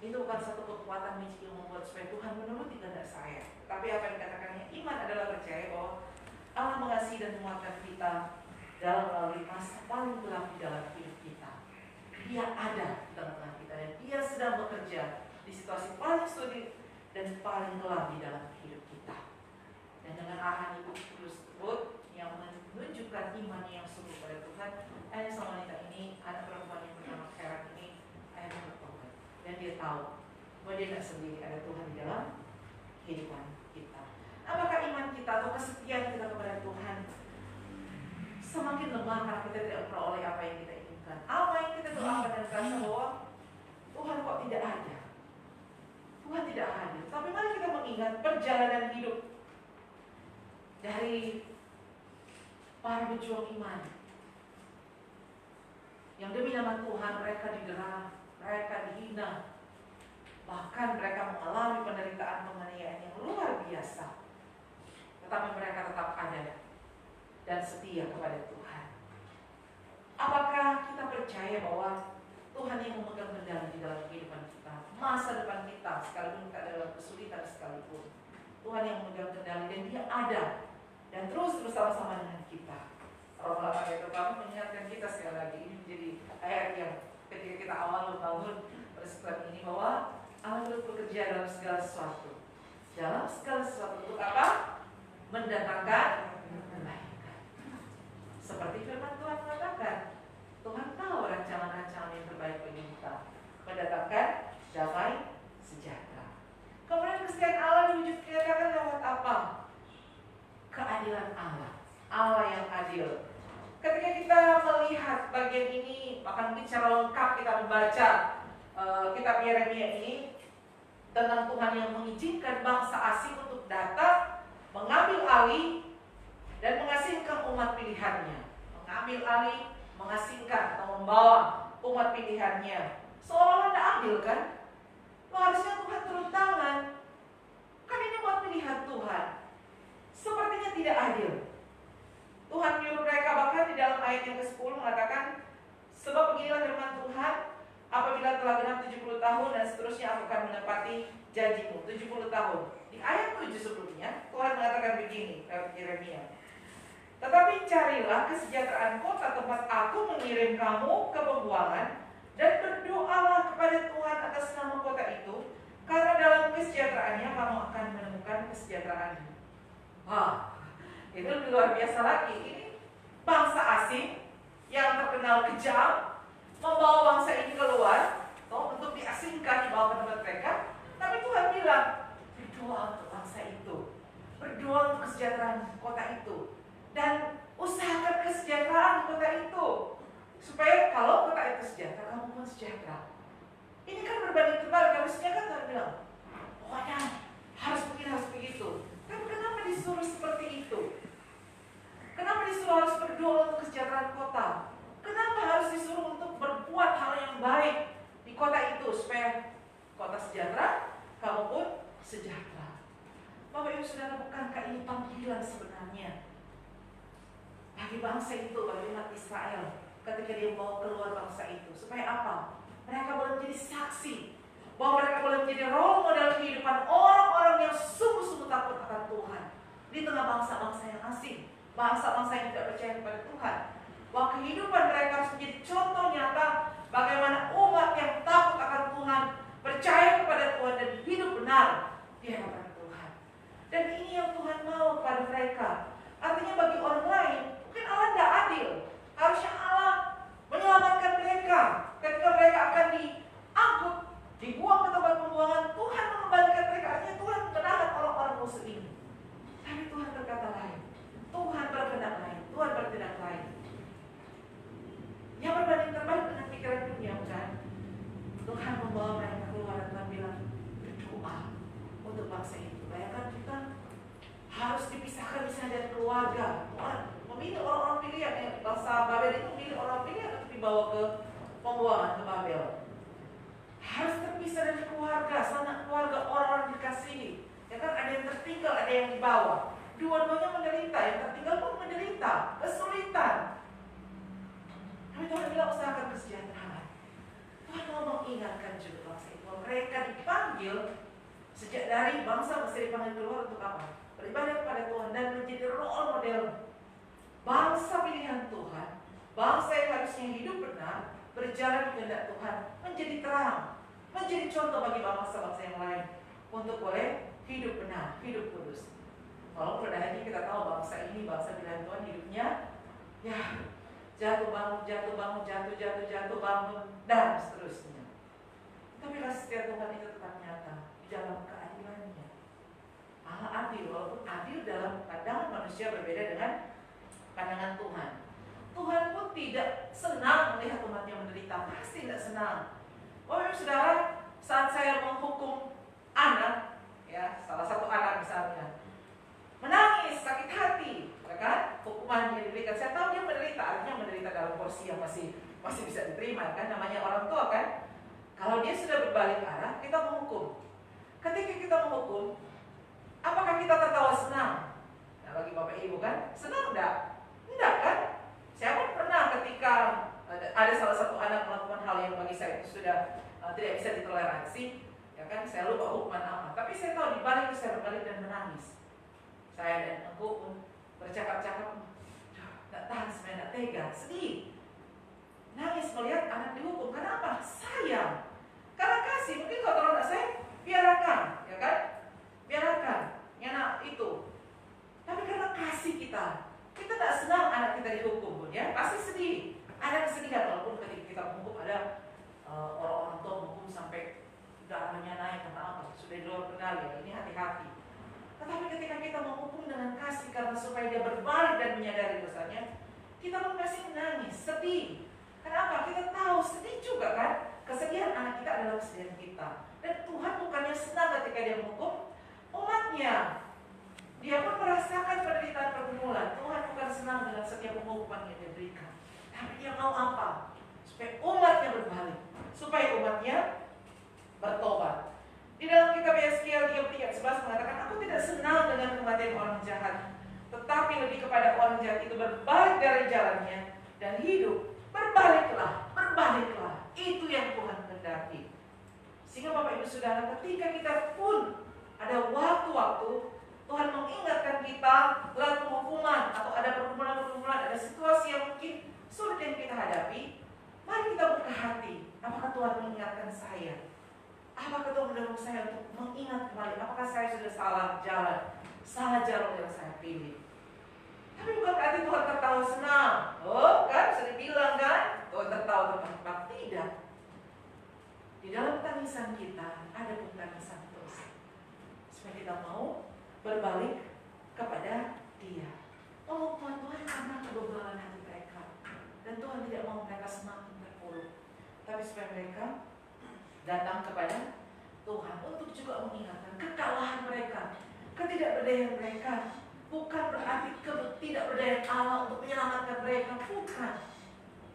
Speaker 3: Itu bukan satu kekuatan magic yang membuat supaya Tuhan menuruti kehendak saya. Tapi apa yang dikatakannya, iman adalah percaya bahwa Allah mengasihi dan menguatkan kita dalam melalui masa paling gelap di dalam hidup kita. Dia ada di tengah-tengah kita dan dia sedang bekerja di situasi paling sulit dan paling gelap di dalam hidup kita. Dan dengan arahan Ibu Kudus tersebut yang menunjukkan iman yang sungguh pada Tuhan, ayah sama wanita ini, anak perempuan yang bernama Karen ini, ayahnya bertobat. Dan dia tahu bahwa dia tidak sendiri, ada Tuhan di dalam kehidupan kita. Apakah iman kita atau kesetiaan kita kepada Tuhan semakin lemah karena kita tidak memperoleh apa yang kita inginkan? Apa yang kita doakan dan merasa bahwa Tuhan kok tidak ada? Tuhan tidak hadir. Tapi mari kita mengingat perjalanan hidup dari para pejuang iman yang demi nama Tuhan mereka didera, mereka dihina, bahkan mereka mengalami penderitaan penganiayaan yang luar biasa. Tetapi mereka tetap ada dan setia kepada Tuhan. Apakah kita percaya bahwa Tuhan yang memegang kendali di dalam kehidupan kita, masa depan kita, sekalipun kita dalam kesulitan sekalipun, Tuhan yang memegang kendali dan Dia ada dan terus bersama-sama dengan kita. Roma 8 ayat 8 mengingatkan kita sekali lagi, ini menjadi ayat yang ketika kita awal membangun persekutuan ini bahwa Allah bekerja dalam segala sesuatu. Dalam segala sesuatu untuk apa? Mendatangkan kebaikan. Seperti firman Tuhan mengatakan, Tuhan tahu rancangan-rancangan yang terbaik bagi kita, mendatangkan damai sejahtera. Kemudian kesetiaan Allah diwujudkan lewat apa? Keadilan Allah, Allah yang adil. Ketika kita melihat bagian ini, bahkan mungkin secara lengkap kita membaca kitab Yeremia ini tentang Tuhan yang mengizinkan bangsa asing untuk datang, mengambil alih dan mengasingkan umat pilihannya, mengambil alih, mengasingkan atau membawa umat pilihannya. Seolah-olah tidak adil kan? Harusnya Tuhan turun tangan. Kan ini umat pilihan Tuhan. Sepertinya tidak adil. Tuhan menyuruh mereka, bahkan di dalam ayat yang ke-10 mengatakan, sebab beginilah firman Tuhan, apabila telah genap 70 tahun dan seterusnya aku akan menepati janjimu. 70 tahun. Di ayat 7 sebelumnya Tuhan mengatakan begini lewat Yeremia, tetapi carilah kesejahteraan kota tempat aku mengirim kamu ke pembuangan, dan berdoalah kepada Tuhan atas nama kota itu, karena dalam kesejahteraannya kamu akan menemukan kesejahteraan. Itu lebih luar biasa lagi. Ini bangsa asing yang terkenal kejam membawa bangsa ini keluar untuk diasingkan, dibawa ke tempat mereka. Tapi Tuhan bilang, berdoa untuk bangsa itu, berdoa untuk kesejahteraan kota itu, dan usahakan kesejahteraan kota itu, supaya kalau kota itu sejahtera, kamu pun sejahtera. Ini kan berbanding terbalik. Harusnya kan Tuhan bilang, pokoknya harus begini, harus begitu. Tapi kenapa disuruh seperti itu? Kenapa disuruh harus berdoa untuk kesejahteraan kota? Kenapa harus disuruh untuk berbuat hal yang baik di kota itu supaya kota sejahtera, kamu pun sejahtera? Bapak Ibu Saudara, bukankah ini panggilan sebenarnya bagi bangsa itu, bagi umat Israel, ketika dia mau keluar bangsa itu, supaya apa? Mereka boleh menjadi saksi, bahwa mereka boleh menjadi role model kehidupan orang-orang yang sungguh-sungguh takut akan Tuhan di tengah bangsa-bangsa yang asing, bangsa-bangsa yang tidak percaya kepada Tuhan. Bahwa kehidupan mereka harus menjadi contoh nyata bagaimana umat yang takut akan Tuhan, percaya kepada Tuhan dan hidup benar di hadapan Tuhan. Dan ini yang Tuhan mau kepada mereka. Artinya bagi orang lain, mungkin Allah tidak adil. Harusnya Allah menyelamatkan mereka ketika mereka akan diangkut, dibuang ke tempat pembuangan. Tuhan mengembalikan mereka. Artinya Tuhan menahan orang-orang musuh ini. Tapi Tuhan berkata lain, Tuhan berkehendak lain, Tuhan bertindak lain. Yang berbanding terbalik dengan pikiran dunia, bukan? Tuhan membawa mereka keluar dan Tuhan bilang, berdoa untuk bangsa itu. Bayangkan kita harus dipisahkan misalnya dari keluarga, memilih orang-orang pilihan. Bangsa Babel itu memilih orang pilihan untuk dibawa ke pembuangan ke Babel. Harus terpisah dari keluarga, sanak keluarga, orang-orang dikasihi. Ya kan, ada yang tertinggal, ada yang dibawa. Dua-duanya menderita, yang tertinggal pun menderita, kesulitan. Tapi Tuhan bilang usahakan kesejahteraan. Tuhan mau mengingatkan juga bangsa itu, mereka dipanggil sejak dari bangsa Mesir, dipanggil keluar untuk apa? Beribadah kepada Tuhan dan menjadi role model bangsa pilihan Tuhan, bangsa yang harusnya hidup benar, berjalan di kehendak Tuhan, menjadi terang, menjadi contoh bagi bangsa-bangsa yang lain untuk boleh hidup benar, hidup kudus. Kalau pada akhirnya kita tahu bangsa ini, bangsa pilihan Tuhan, hidupnya ya jatuh bangun, dan seterusnya. Tapi kasih setia Tuhan itu tetap nyata di dalam keadilannya. Allah adil, walaupun adil dalam pandangan manusia berbeda dengan pandangan Tuhan. Tuhan pun tidak senang melihat umatnya menderita, pasti tidak senang. Bapak Saudara, saat saya menghukum anak, ya salah satu anak misalnya, menangis, sakit hati, ya kan? Hukuman yang diberikan, saya tahu dia menderita, artinya menderita dalam porsi yang masih bisa diterima, kan? Namanya orang tua, kan? Kalau dia sudah berbalik arah, kita menghukum. Ketika kita menghukum, apakah kita tertawa senang? Nah, bagi Bapak Ibu kan, senang enggak? Enggak kan? Saya pun pernah ketika ada salah satu anak melakukan hal yang bagi saya itu sudah tidak bisa ditoleransi, ya kan? Saya lupa hukuman apa, tapi saya tahu di balik itu saya berbalik dan menangis. Saya dan aku pun bercakap-cakap, nggak tahan sebenarnya, nggak tega, sedih, nangis melihat anak dihukum. Kenapa? Sayang, karena kasih. Mungkin kalau nggak saya biarkan, ya kan? Biarkan, anak itu. Tapi karena kasih kita tidak senang anak kita dihukum pun, ya pasti sedih. Ada kesedihan walaupun ketika kita menghukum ada orang-orang tua menghukum sampai darahnya naik karena apa? Sudah di luar kendali. Ya, ini hati-hati. Tetapi ketika kita menghukum dengan kasih karena supaya dia berbalik dan menyadari dosanya, kita pun pasti menangis, sedih. Kenapa? Kita tahu sedih juga kan? Kesedihan anak kita adalah kesedihan kita. Dan Tuhan bukannya senang ketika dia menghukum umatnya. Dia pun merasakan penderitaan pergumulan. Tuhan bukan senang dengan setiap penghukuman yang dia berikan. Tapi dia mau apa? Supaya umatnya berbalik, supaya umatnya bertobat. Di dalam kitab Yeskiel 33:11 mengatakan, aku tidak senang dengan kematian orang jahat, tetapi lebih kepada orang jahat itu berbalik dari jalannya dan hidup. Berbaliklah, berbaliklah. Itu yang Tuhan kehendaki. Sehingga Bapak Ibu Saudara, ketika kita pun ada waktu-waktu Tuhan mengingatkan kita lewat penghukuman atau ada pergumulan-pergumulan, ada situasi yang mungkin sulit yang kita hadapi, mari kita buka hati. Apakah Tuhan mengingatkan saya? Apakah Tuhan mendorong saya untuk mengingat kembali? Apakah saya sudah salah jalan yang saya pilih? Tapi bukan berarti Tuhan tertawa senang. Oh kan, sudah dibilang kan, Tuhan tertawa tertawa. Tidak. Di dalam tangisan kita ada pun tangisan terus, supaya kita mau berbalik kepada Dia. Oh Tuhan karena kebodohan hati mereka, dan Tuhan tidak mau mereka semakin terpuruk, tapi supaya mereka datang kepada Tuhan untuk juga mengingatkan kekalahan mereka, ketidakberdayaan mereka. Bukan berarti ketidakberdayaan Allah untuk menyelamatkan mereka, bukan.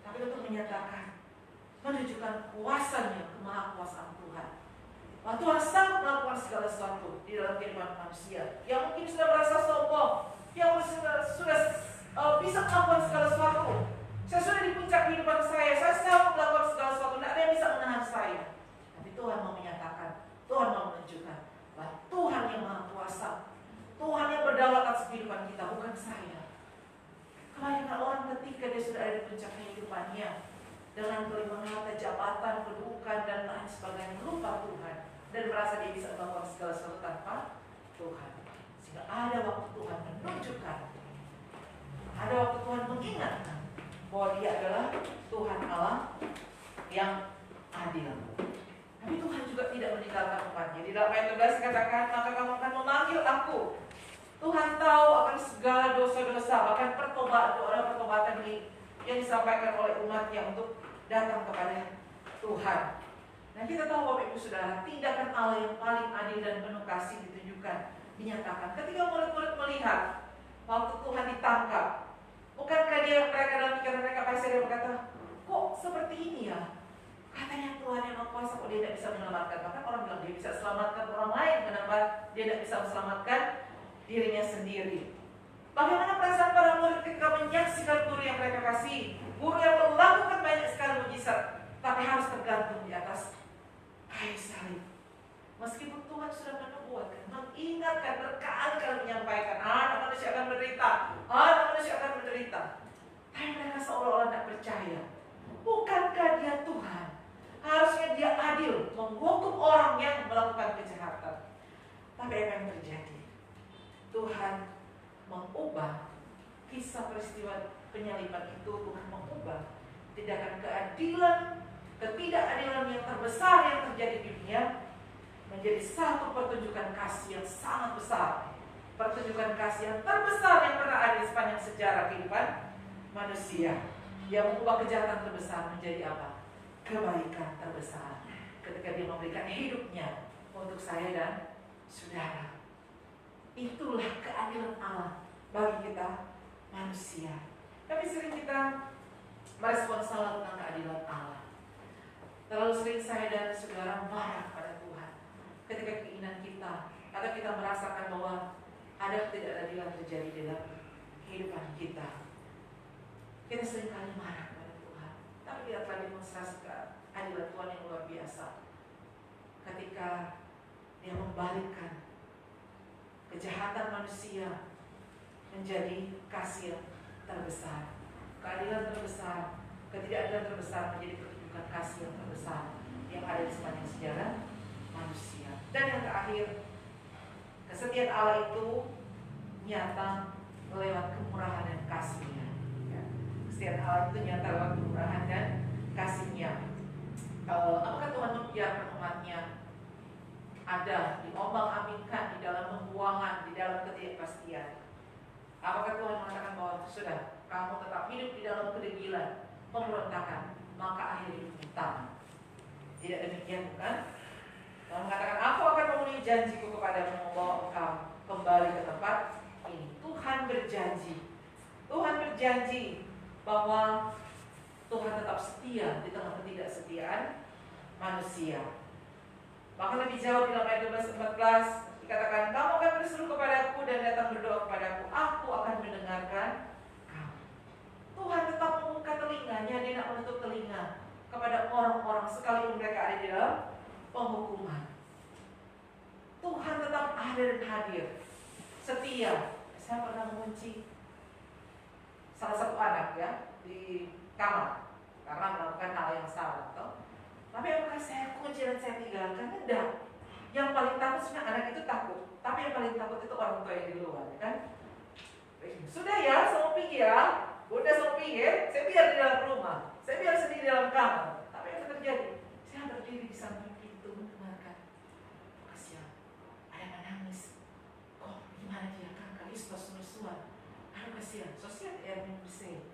Speaker 3: Tapi untuk menyatakan, menunjukkan kuasanya, kemahakuasaan Tuhan. Bahwa Tuhan sanggup melakukan segala sesuatu di dalam kehidupan manusia yang mungkin sudah merasa sombong, yang sudah bisa melakukan segala sesuatu. Saya sudah di puncak kehidupan saya sanggup melakukan segala sesuatu, tidak ada yang bisa menahan saya. Tapi Tuhan mau menyatakan, Tuhan mau menunjukkan bahwa Tuhan yang maha kuasa, Tuhan yang berdaulat atas kehidupan kita, bukan saya. Kebanyakan orang ketika dia sudah ada di puncak kehidupannya, dengan kelimpahan harta, jabatan, kedudukan, dan lain sebagainya, lupa Tuhan dan merasa dia bisa melakukan segala sesuatu tanpa Tuhan. Sehingga ada waktu Tuhan menunjukkan, ada waktu Tuhan mengingatkan bahwa Dia adalah Tuhan Allah yang adil. Tapi Tuhan juga tidak meninggalkan umatnya. Di dalam ayat 12 dikatakan, maka kamu akan memanggil aku. Tuhan tahu akan segala dosa-dosa, bahkan pertobatan yang disampaikan oleh umatnya untuk datang kepada Tuhan. Nah kita tahu Bapak Ibu Saudara, tindakan Allah yang paling adil dan penuh kasih ditunjukkan, dinyatakan ketika murid-murid melihat waktu Tuhan ditangkap. Bukankah mereka dalam pikiran mereka pasti ada berkata, kok seperti ini ya? Katanya Tuhan yang Maha Kuasa kok dia tidak bisa menyelamatkan. Bahkan orang bilang dia bisa selamatkan orang lain, kenapa dia tidak bisa selamatkan dirinya sendiri? Bagaimana perasaan para murid ketika menyaksikan guru yang mereka kasih, guru yang melakukan banyak sekali mujizat, tapi harus tergantung di atas kayu salib. Meskipun Tuhan sudah menubuatkan, mengingatkan, berkali-kali menyampaikan, anak manusia akan menderita, anak manusia akan menderita, tapi mereka seolah-olah tidak percaya. Bukankah dia Tuhan? Harusnya dia adil, menghukum orang yang melakukan kejahatan. Tapi apa yang terjadi? Tuhan mengubah kisah peristiwa penyaliban itu. Tuhan mengubah tindakan keadilan, ketidakadilan yang terbesar yang terjadi di dunia menjadi satu pertunjukan kasih yang sangat besar. Pertunjukan kasih yang terbesar yang pernah ada di sepanjang sejarah kehidupan manusia. Yang mengubah kejahatan terbesar menjadi apa? Kebaikan terbesar. Ketika dia memberikan hidupnya untuk saya dan saudara. Itulah keadilan Allah bagi kita manusia. Tapi sering kita merespon salah tentang keadilan Allah. Terlalu sering saya dan saudara marah pada Tuhan ketika keinginan kita atau kita merasakan bahwa ada ketidakadilan terjadi dalam kehidupan kita. Kita seringkali marah pada Tuhan. Tapi lihatlah demonstrasi keadilan Tuhan yang luar biasa ketika dia membalikkan kejahatan manusia menjadi kasih yang terbesar. Keadilan terbesar, ketidakadilan terbesar menjadi pertunjukan kasih yang terbesar yang ada di sepanjang sejarah manusia. Dan yang terakhir, kesetiaan Allah itu nyata lewat kemurahan dan kasih-Nya. Ya. Kesetiaan Allah itu nyata lewat kemurahan dan kasih-Nya. Apakah Tuhan membiarkan umat-Nya ada diombang-ambingkan di dalam pembuangan, di dalam ketidakpastian? Apakah Tuhan mengatakan bahwa sudah kamu tetap hidup di dalam kedegilan, pemberontakan, maka akhir hidupmu tamat? Tidak demikian, bukan? Tuhan mengatakan, aku akan memenuhi janjiku kepadamu, membawa engkau kembali ke tempat ini. Tuhan berjanji. Tuhan berjanji bahwa Tuhan tetap setia di tengah ketidaksetiaan manusia. Bahkan lebih jauh di dalam ayat 12-14 dikatakan, kamu akan berseru kepadaku dan datang berdoa kepadaku, aku akan mendengarkan kamu. Tuhan tetap membuka telinganya, dia tidak menutup telinga kepada orang-orang sekalipun mereka ada di dalam penghukuman. Tuhan tetap ada dan hadir, setia. Saya pernah mengunci salah satu anak ya di kamar karena melakukan hal yang salah, toh. Tapi apakah saya kunci dan saya tinggalkan? Tidak. Yang paling takut sebenarnya anak itu takut, tapi yang paling takut itu orang tua yang di luar, kan? Sudah ya, semua pergi ya. Bunda semua pergi, saya biar di dalam rumah, saya biar sendiri di dalam kamar. Tapi yang terjadi, saya berdiri di samping pintu mendengarkan. Kasihan, ada yang menangis. Kok gimana dia kakak, istos-nusuan. Aduh kasihan, sosial yang bersih.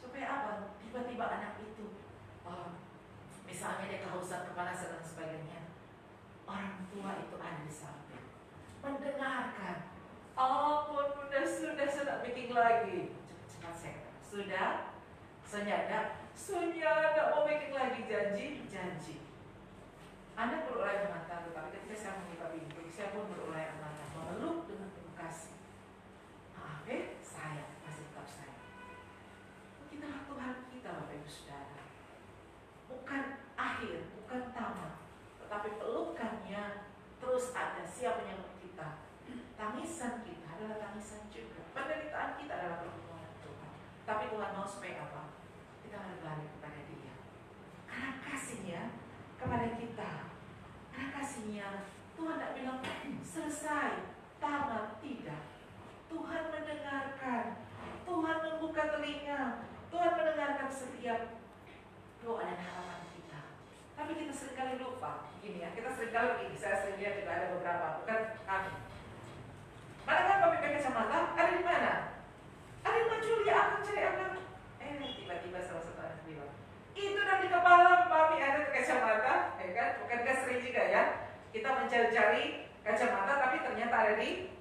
Speaker 3: Supaya apa? Tiba-tiba anak itu, misalnya dia kehausan, kepanasan dan sebagainya. Orang tua itu ada di samping, mendengarkan. Ampun bunda, sudah bikin lagi. Cepat saya, sudah, Sonya mau bikin lagi, janji. Anda berulai mata, tetapi ketika saya membuka pintu, saya pun berulai mata, memeluk dengan penuh kasih. Maaf saya masih tetap saya. Begitulah Tuhan kita, Bapak Ibu Saudara. Bukan akhir, bukan tamat, tetapi pelukannya terus ada, siap menyambut kita. Tangisan kita adalah tangisan juga, penderitaan kita adalah permohonan Tuhan. Tapi Tuhan mau supaya apa? Kita berbalik kepada Dia. Karena kasih-Nya kepada kita, karena kasih-Nya Tuhan tidak bilang selesai, tamat, tidak. Tuhan mendengarkan, Tuhan membuka telinga, Tuhan mendengarkan setiap doa dan harapan kita. Tapi kita seringkali lupa, gini ya, kita seringkali begini, saya sering lihat juga ada beberapa, bukan kami. Mana kan pakai kacamata? Ada di mana? Ada di mana Julia? Akan cari akan. Tiba-tiba salah satu anak bilang, itu dan di kepala papi ada kacamata, ya kan? Bukankah sering juga ya? Kita mencari-cari kacamata, tapi ternyata ada di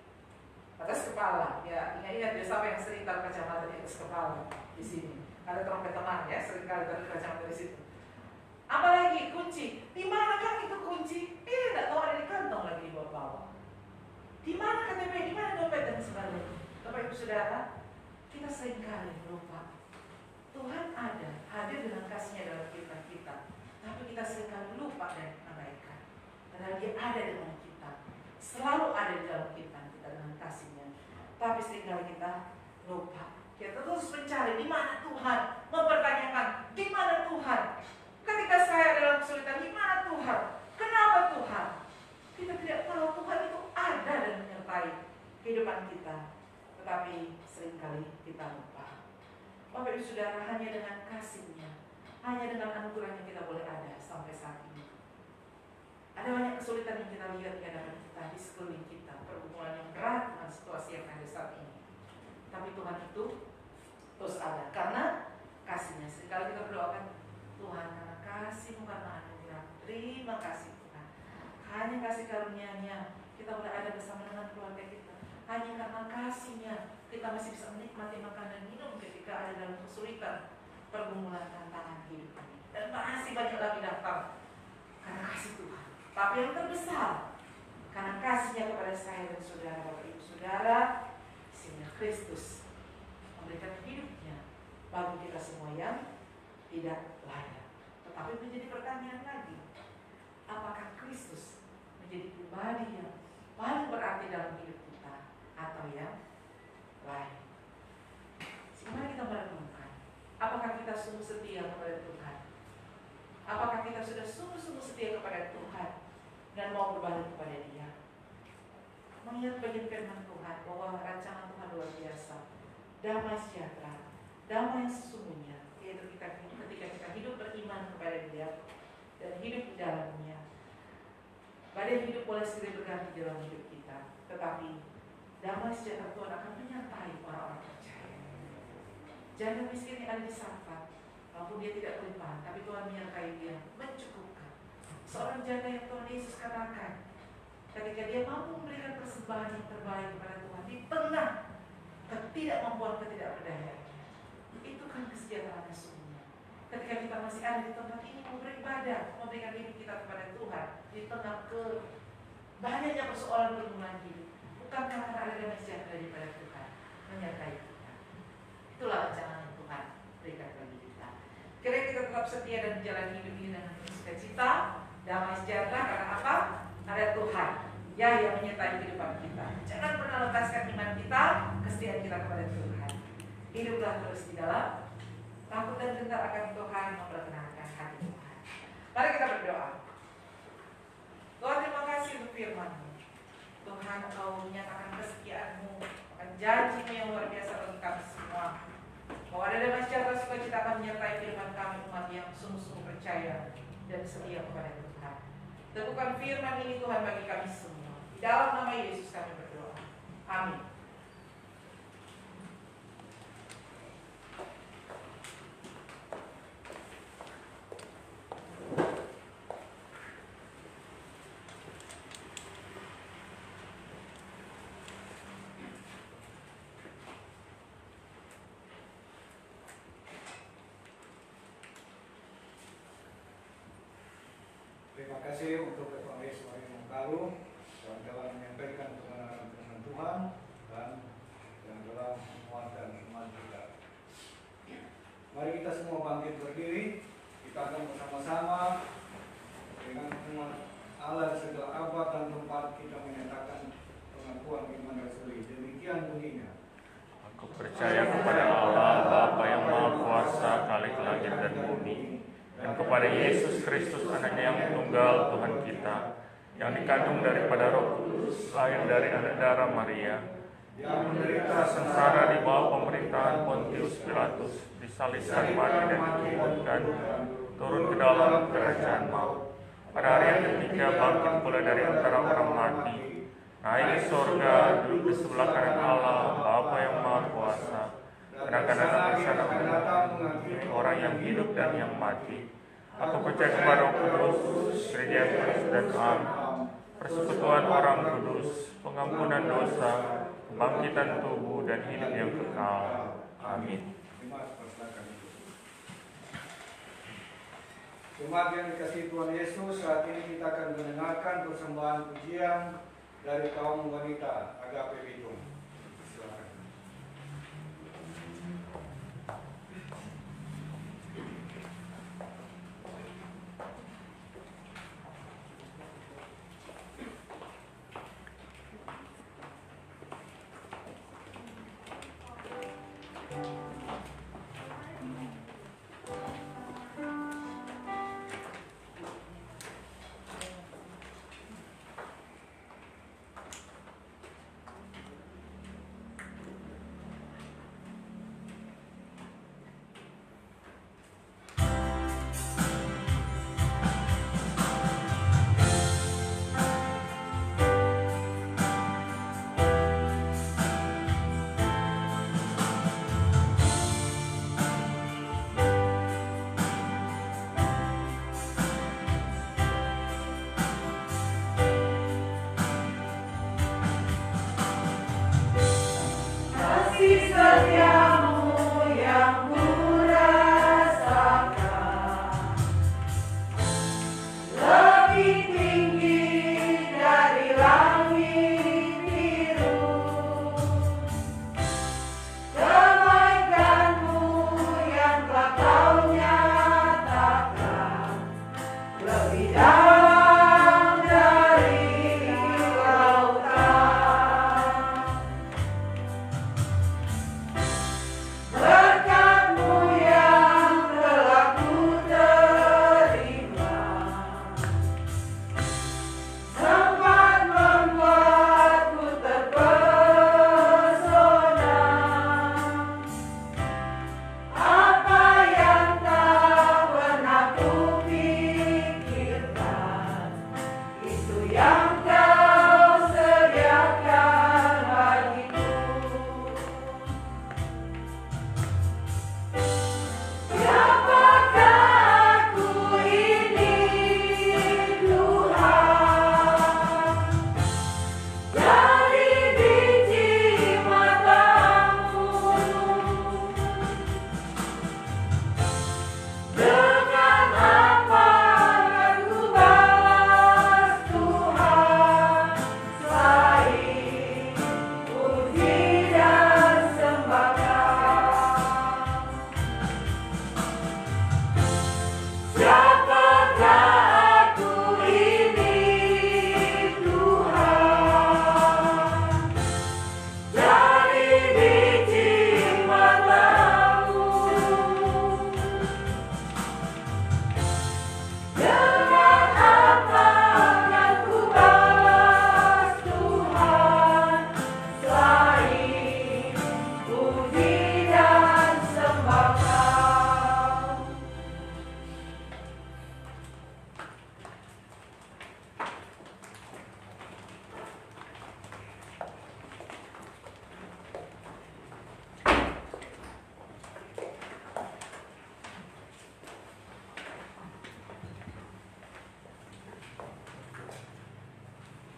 Speaker 3: atas kepala. Ya, ingat-ingat ya, siapa yang sering taruh kacamata di atas kepala di sini? Ada trompet teman ya, sering kali taruh kacamata di situ. Apalagi kunci. Di mana kan itu kunci? Tidak tahu, ada di kantong lagi di bawah. Di mana KTP? Di mana dompet dan sebagainya? Bapak Ibu Saudara, kita seringkali lupa Tuhan ada, hadir dengan kasih-Nya dalam kehidupan kita. Tapi kita seringkali lupa dan abaikan. Padahal Dia ada dengan kita, selalu ada di dalam kehidupan kita dengan kasih-Nya. Tapi seringkali kita lupa. Kita terus mencari di mana Tuhan, mempertanyakan di mana Tuhan. Ketika saya dalam kesulitan, di mana Tuhan? Kenapa Tuhan? Kita tidak tahu Tuhan itu ada dan menyertai kehidupan kita. Tetapi seringkali kita lupa. Bapak Ibu Saudara, hanya dengan kasih-Nya, hanya dengan anugerah-Nya kita boleh ada sampai saat ini. Ada banyak kesulitan yang kita lihat di hadapan kita, di sekeliling kita, pergumulan yang berat dengan situasi yang ada saat ini. Tapi Tuhan itu terus ada karena kasih-Nya. Sekali kita berdoakan, Tuhan karena kasih-Mu, karena anugerah, terima kasih Tuhan. Hanya kasih karunia-Nya kita boleh ada bersama dengan keluarga kita. Hanya karena kasih-Nya kita masih bisa menikmati makan dan minum ketika ada dalam kesulitan, pergumulan, tantangan hidup ini. Dan masih banyak lagi daftar karena kasih Tuhan. Tapi yang terbesar karena kasih-Nya kepada saya dan saudara, Bapak Ibu Saudara, sehingga Kristus memberikan hidupnya bagi kita semua yang tidak layak. Tetapi menjadi pertanyaan lagi, apakah Kristus menjadi pribadi yang paling berarti dalam hidup kita atau yang lain? Sehingga kita merenungkan, apakah kita sungguh setia kepada Tuhan? Apakah kita sudah sungguh-sungguh setia kepada Tuhan dan mau berbalik kepada Dia? Mengingat bagian firman Tuhan bahwa rancangan Tuhan luar biasa, damai sejahtera, damai yang sesungguhnya, yaitu ketika kita hidup beriman kepada Dia dan hidup di dalamnya. Badai hidup boleh sendiri berganti dalam hidup kita, tetapi damai sejahtera Tuhan akan menyertai orang-orang percaya. Janda miskin yang ada di Safat, walaupun dia tidak kelimpahan, tapi Tuhan menyertai dia, mencukupkan. Seorang janda yang Tuhan Yesus katakan, ketika dia mampu memberikan persembahan yang terbaik kepada Tuhan di tengah ketidakmampuan, ketidakberdayaan, itu kan kesejahteraan sesungguhnya. Ketika kita masih ada di tempat ini mau beribadah, memberikan hidup kita kepada Tuhan di tengah banyaknya persoalan pergumulan hidup, bukan karena ada damai sejahtera daripada Tuhan menyertai kita. Itulah rancangan yang Tuhan berikan bagi kita. Kira kita tetap setia dan menjalani hidup ini dengan sukacita, damai sejahtera karena apa? Ada Tuhan yang menyertai kehidupan kita. Jangan pernah lepaskan iman kita, kesetiaan kita kepada Tuhan. Hiduplah terus di dalam takut dan gentar akan Tuhan, memperkenalkan hati Tuhan. Mari kita berdoa. Tuhan, terima kasih untuk firman-Mu. Tuhan, Engkau menyatakan kesetiaan-Mu, akan janji-Mu yang luar biasa bagi kami semua. Bahwa ada damai sejahtera sukacita akan menyertai kehidupan kami, umat yang sungguh-sungguh percaya dan setia kepada Tuhan. Teguhkan firman ini Tuhan bagi kami semua. Di dalam nama Yesus kami berdoa. Amin.
Speaker 1: Terima kasih untuk Evangelis Maria Mengkalu yang telah menyampaikan kebenaran firman Tuhan dan yang telah menguatkan iman kita. Mari kita semua bangkit berdiri. Kita akan bersama-sama dengan umat Allah segala abad dan tempat kita menyatakan pengakuan iman rasuli. Demikian bunyinya.
Speaker 2: Aku percaya kepada Allah Bapa yang Maha Kuasa, Khalik langit dan bumi, dan kepada Yesus Kristus anaknya yang tunggal Tuhan kita, yang dikandung daripada Roh Kudus, lahir dari anak darah Maria, yang menderita sengsara di bawah pemerintahan Pontius Pilatus, disalibkan, mati dan dikuburkan, turun ke dalam kerajaan maut. Pada hari yang ketiga bangkit pula dari antara orang mati, naik ke surga, duduk di sebelah kanan Allah Bapa yang Maha Kuasa, dan akan datang bersama menghakimi orang yang hidup dan yang mati. Aku percaya kepada Roh Kudus, Gereja yang kudus dan am, persekutuan orang kudus, pengampunan dosa, kebangkitan tubuh dan hidup yang kekal. Amin.
Speaker 1: Jemaat yang dikasihi Tuhan Yesus, saat ini kita akan mendengarkan persembahan pujian dari kaum wanita Agape Bitung. Silakan.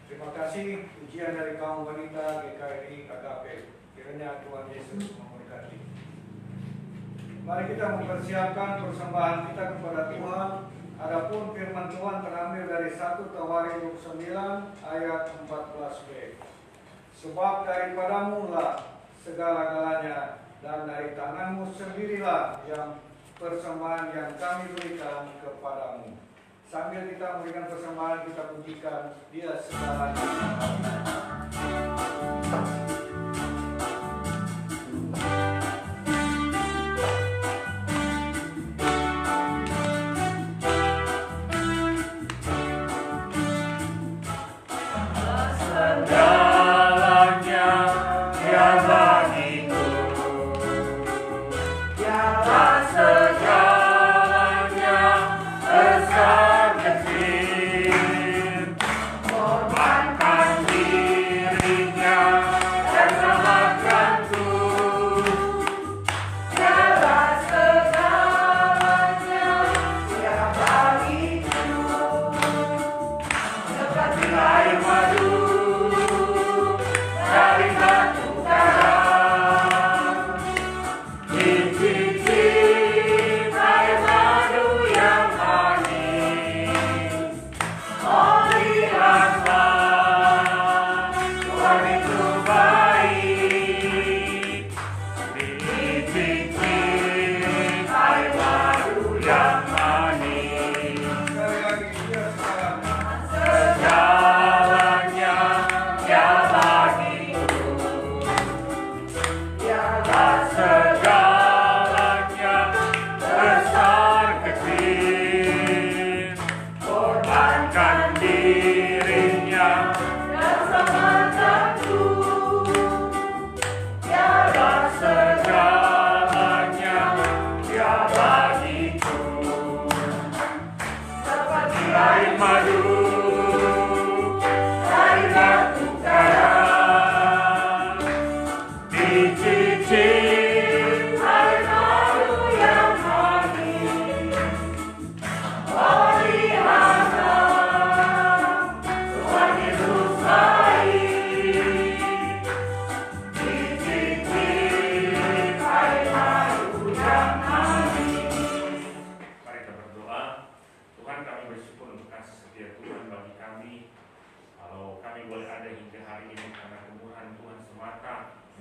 Speaker 1: Terima kasih pujian dari kaum wanita GKRI Agape. Kiranya Tuhan Yesus memberkati. Mari kita mempersiapkan persembahan kita kepada Tuhan. Adapun firman Tuhan terambil dari 1 Tawarik 29 ayat 14b. Sebab daripadamu lah segala-galanya, dan dari tanganmu sendirilah yang persembahan yang kami berikan kepadamu. Sambil kita memberikan persembahan, kita pujikan Dia segalanya.
Speaker 2: Korbankan dirinya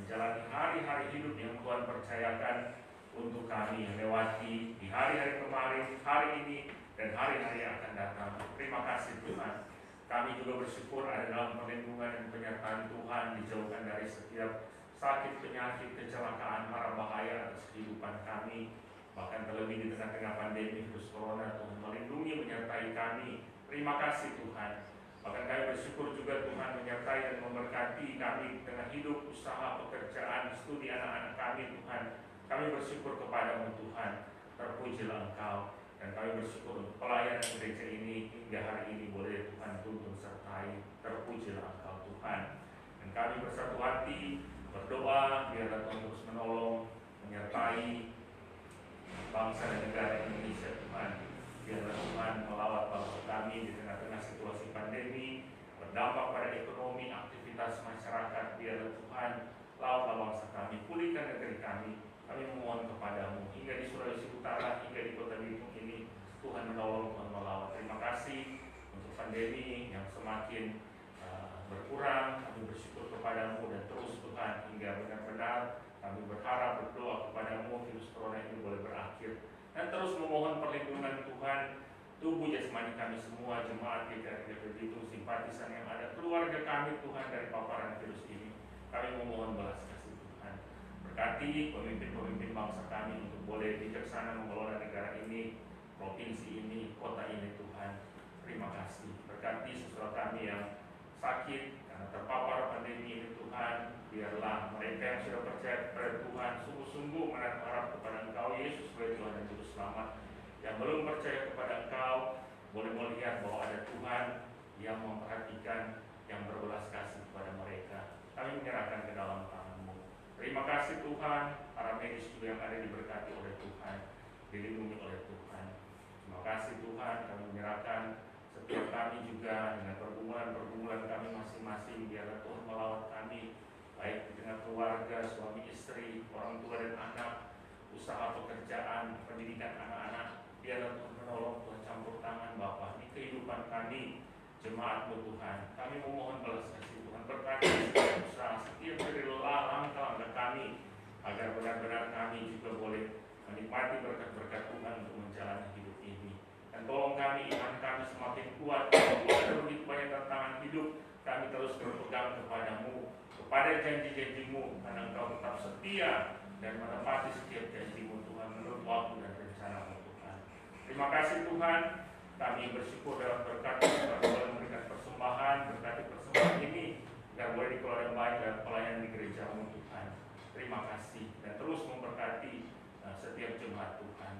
Speaker 2: menjalani hari-hari hidup yang Tuhan percayakan untuk kami yang lewati di hari-hari kemarin, hari ini, dan hari-hari yang akan datang. Terima kasih Tuhan. Kami juga bersyukur ada dalam perlindungan dan penyertaan Tuhan, dijauhkan dari setiap sakit, penyakit, kecelakaan, mara bahaya atas kehidupan kami. Bahkan terlebih di tengah-tengah pandemi virus corona, Tuhan melindungi, menyertai kami. Terima kasih Tuhan. Bahkan kami bersyukur juga Tuhan menyertai dan memberkati kami di tengah hidup, usaha, pekerjaan, studi anak-anak kami Tuhan. Kami bersyukur kepada-Mu Tuhan. Terpujilah Engkau. Dan kami bersyukur untuk pelayanan gereja ini hingga hari ini boleh Tuhan tuntun sertai. Terpujilah Engkau Tuhan. Dan kami bersatu hati berdoa biarlah Tuhan terus menolong, menyertai bangsa dan negara Indonesia Tuhan. Biarlah Tuhan melawat bangsa kami di tengah-tengah situasi pandemi, berdampak pada ekonomi, aktivitas masyarakat. Biarlah Tuhan lawatlah bangsa kami, pulihkan negeri kami. Kami memohon kepada-Mu hingga di Sulawesi Utara, hingga di Kota Bitung ini, Tuhan menolong, Tuhan melawat. Terima kasih untuk pandemi yang semakin berkurang. Kami bersyukur kepada-Mu dan terus Tuhan hingga benar-benar kami berharap berdoa kepada-Mu virus corona ini boleh berakhir. Dan terus memohon perlindungan Tuhan, tubuh jasmani kami semua, jemaat GKI Bitung, simpatisan yang ada, keluarga kami Tuhan dari paparan virus ini. Kami memohon belas kasih Tuhan. Berkati pemimpin-pemimpin bangsa kami untuk boleh bijaksana mengelola negara ini, provinsi ini, kota ini Tuhan. Terima kasih. Berkati saudara kami yang sakit karena terpapar pandemi ini Tuhan. Biarlah mereka yang sudah percaya kepada Tuhan sungguh-sungguh berharap kepada Engkau Yesus sebagai Tuhan dan Juru Selamat. Yang belum percaya kepada Engkau boleh melihat bahwa ada Tuhan yang memperhatikan, yang berbelas kasih kepada mereka. Kami menyerahkan ke dalam tangan-Mu. Terima kasih Tuhan. Para medis juga yang ada diberkati oleh Tuhan, dilindungi oleh Tuhan. Terima kasih Tuhan. Kami menyerahkan setiap kami juga dengan pergumulan-pergumulan kami masing-masing. Biarlah Tuhan melawat kami, baik di tengah keluarga, suami istri, orang tua dan anak, usaha pekerjaan, pendidikan anak-anak. Biarlah Tuhan menolong, Tuhan campur tangan Bapa di kehidupan kami, jemaat-Mu Tuhan. Kami memohon belas kasih Tuhan, berkati setiap usaha, setiap dari langkah-langkah kami, agar benar-benar kami juga boleh menikmati berkat-berkat Tuhan untuk menjalani hidup ini. Dan tolong kami, iman kami semakin kuat. Kalau ada begitu banyak tantangan hidup, kami terus berpegang kepada-Mu, kepada janji-janji-Mu, karena Engkau tetap setia dan menepati setiap janji-Mu Tuhan menurut waktu dan rencana-Mu Tuhan. Terima kasih Tuhan. Kami bersyukur dalam berkat kita boleh memberikan persembahan, berkati persembahan ini agar boleh dikelola dengan baik dalam pelayanan di gereja-Mu Tuhan. Terima kasih dan terus memberkati setiap jemaat Tuhan.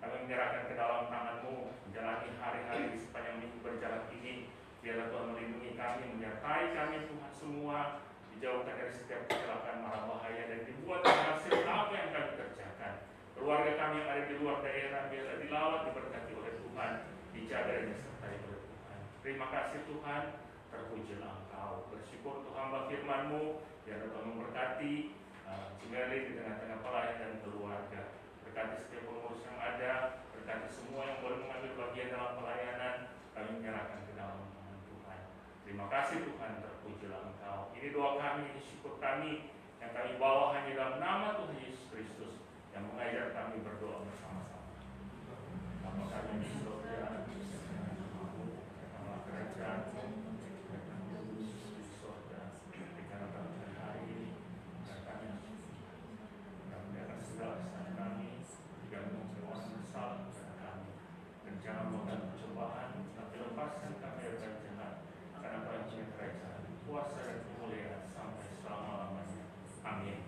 Speaker 2: Kami menyerahkan ke dalam tangan-Mu menjalani hari-hari di sepanjang minggu berjalan ini. Biarlah Tuhan melindungi kami, menyertai kami Tuhan semua, dijauhkan dari setiap kecelakaan mara bahaya dan dibuat berhasil apa yang kami kerjakan. Keluarga kami yang ada di luar daerah biarlah dilawat, diberkati oleh Tuhan, dijaga dan disertai oleh Tuhan. Terima kasih Tuhan. Terpujilah Engkau. Bersyukur untuk hamba firman-Mu. Biarlah Tuhan memberkati Cimeli di tengah-tengah pelayan dan keluarga. Berkati setiap pengurus yang ada, berkati semua yang boleh mengambil bagian dalam pelayanan. Kami menyerahkan ke dalam tangan Tuhan. Terima kasih Tuhan, terpujilah Engkau. Ini doa kami, ini syukur kami yang kami bawa hanya dalam nama Tuhan Yesus Kristus yang mengajar kami berdoa bersama-sama. Bapa kami di surga, nama kerajaan-Mu, Yesus di surga, berikan kami hari ini, dan kami akan segala kesalahan kami, jika mengucapkan salah kepada kami, dan jangan membuat percobaan, tapi lepaskan kami dari jahat, karena Tuhan punya kerajaan, kuasa dan kemuliaan sampai selama-lamanya. Amin.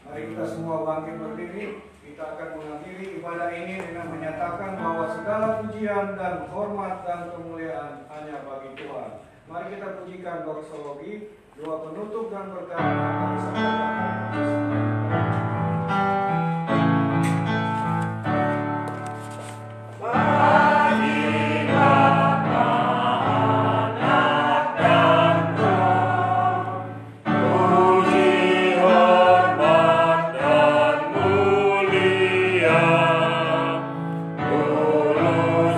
Speaker 1: Mari kita semua bangkit berdiri. Kita akan mengakhiri ibadah ini dengan menyatakan bahwa segala pujian dan hormat dan kemuliaan hanya bagi Tuhan. Mari kita pujikan doksologi, doa penutup dan berkat yang akan disampaikan.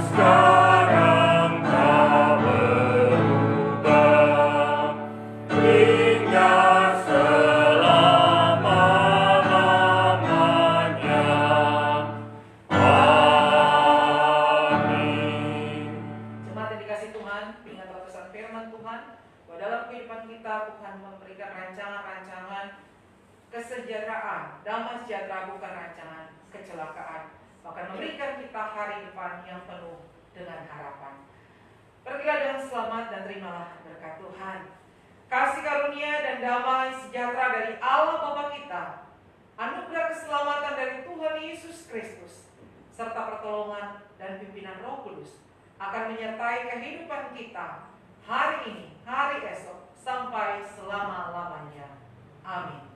Speaker 2: Sekarang
Speaker 3: Tuhan memberikan rancangan-rancangan kesejahteraan, damai sejahtera, bukan rancangan kecelakaan. Bahkan memberikan kita hari depan yang penuh dengan harapan. Pergilah dengan selamat dan terimalah berkat Tuhan. Kasih karunia dan damai sejahtera dari Allah Bapa kita, anugerah keselamatan dari Tuhan Yesus Kristus, serta pertolongan dan pimpinan Roh Kudus akan menyertai kehidupan kita hari ini, hari esok, sampai selama-lamanya. Amin.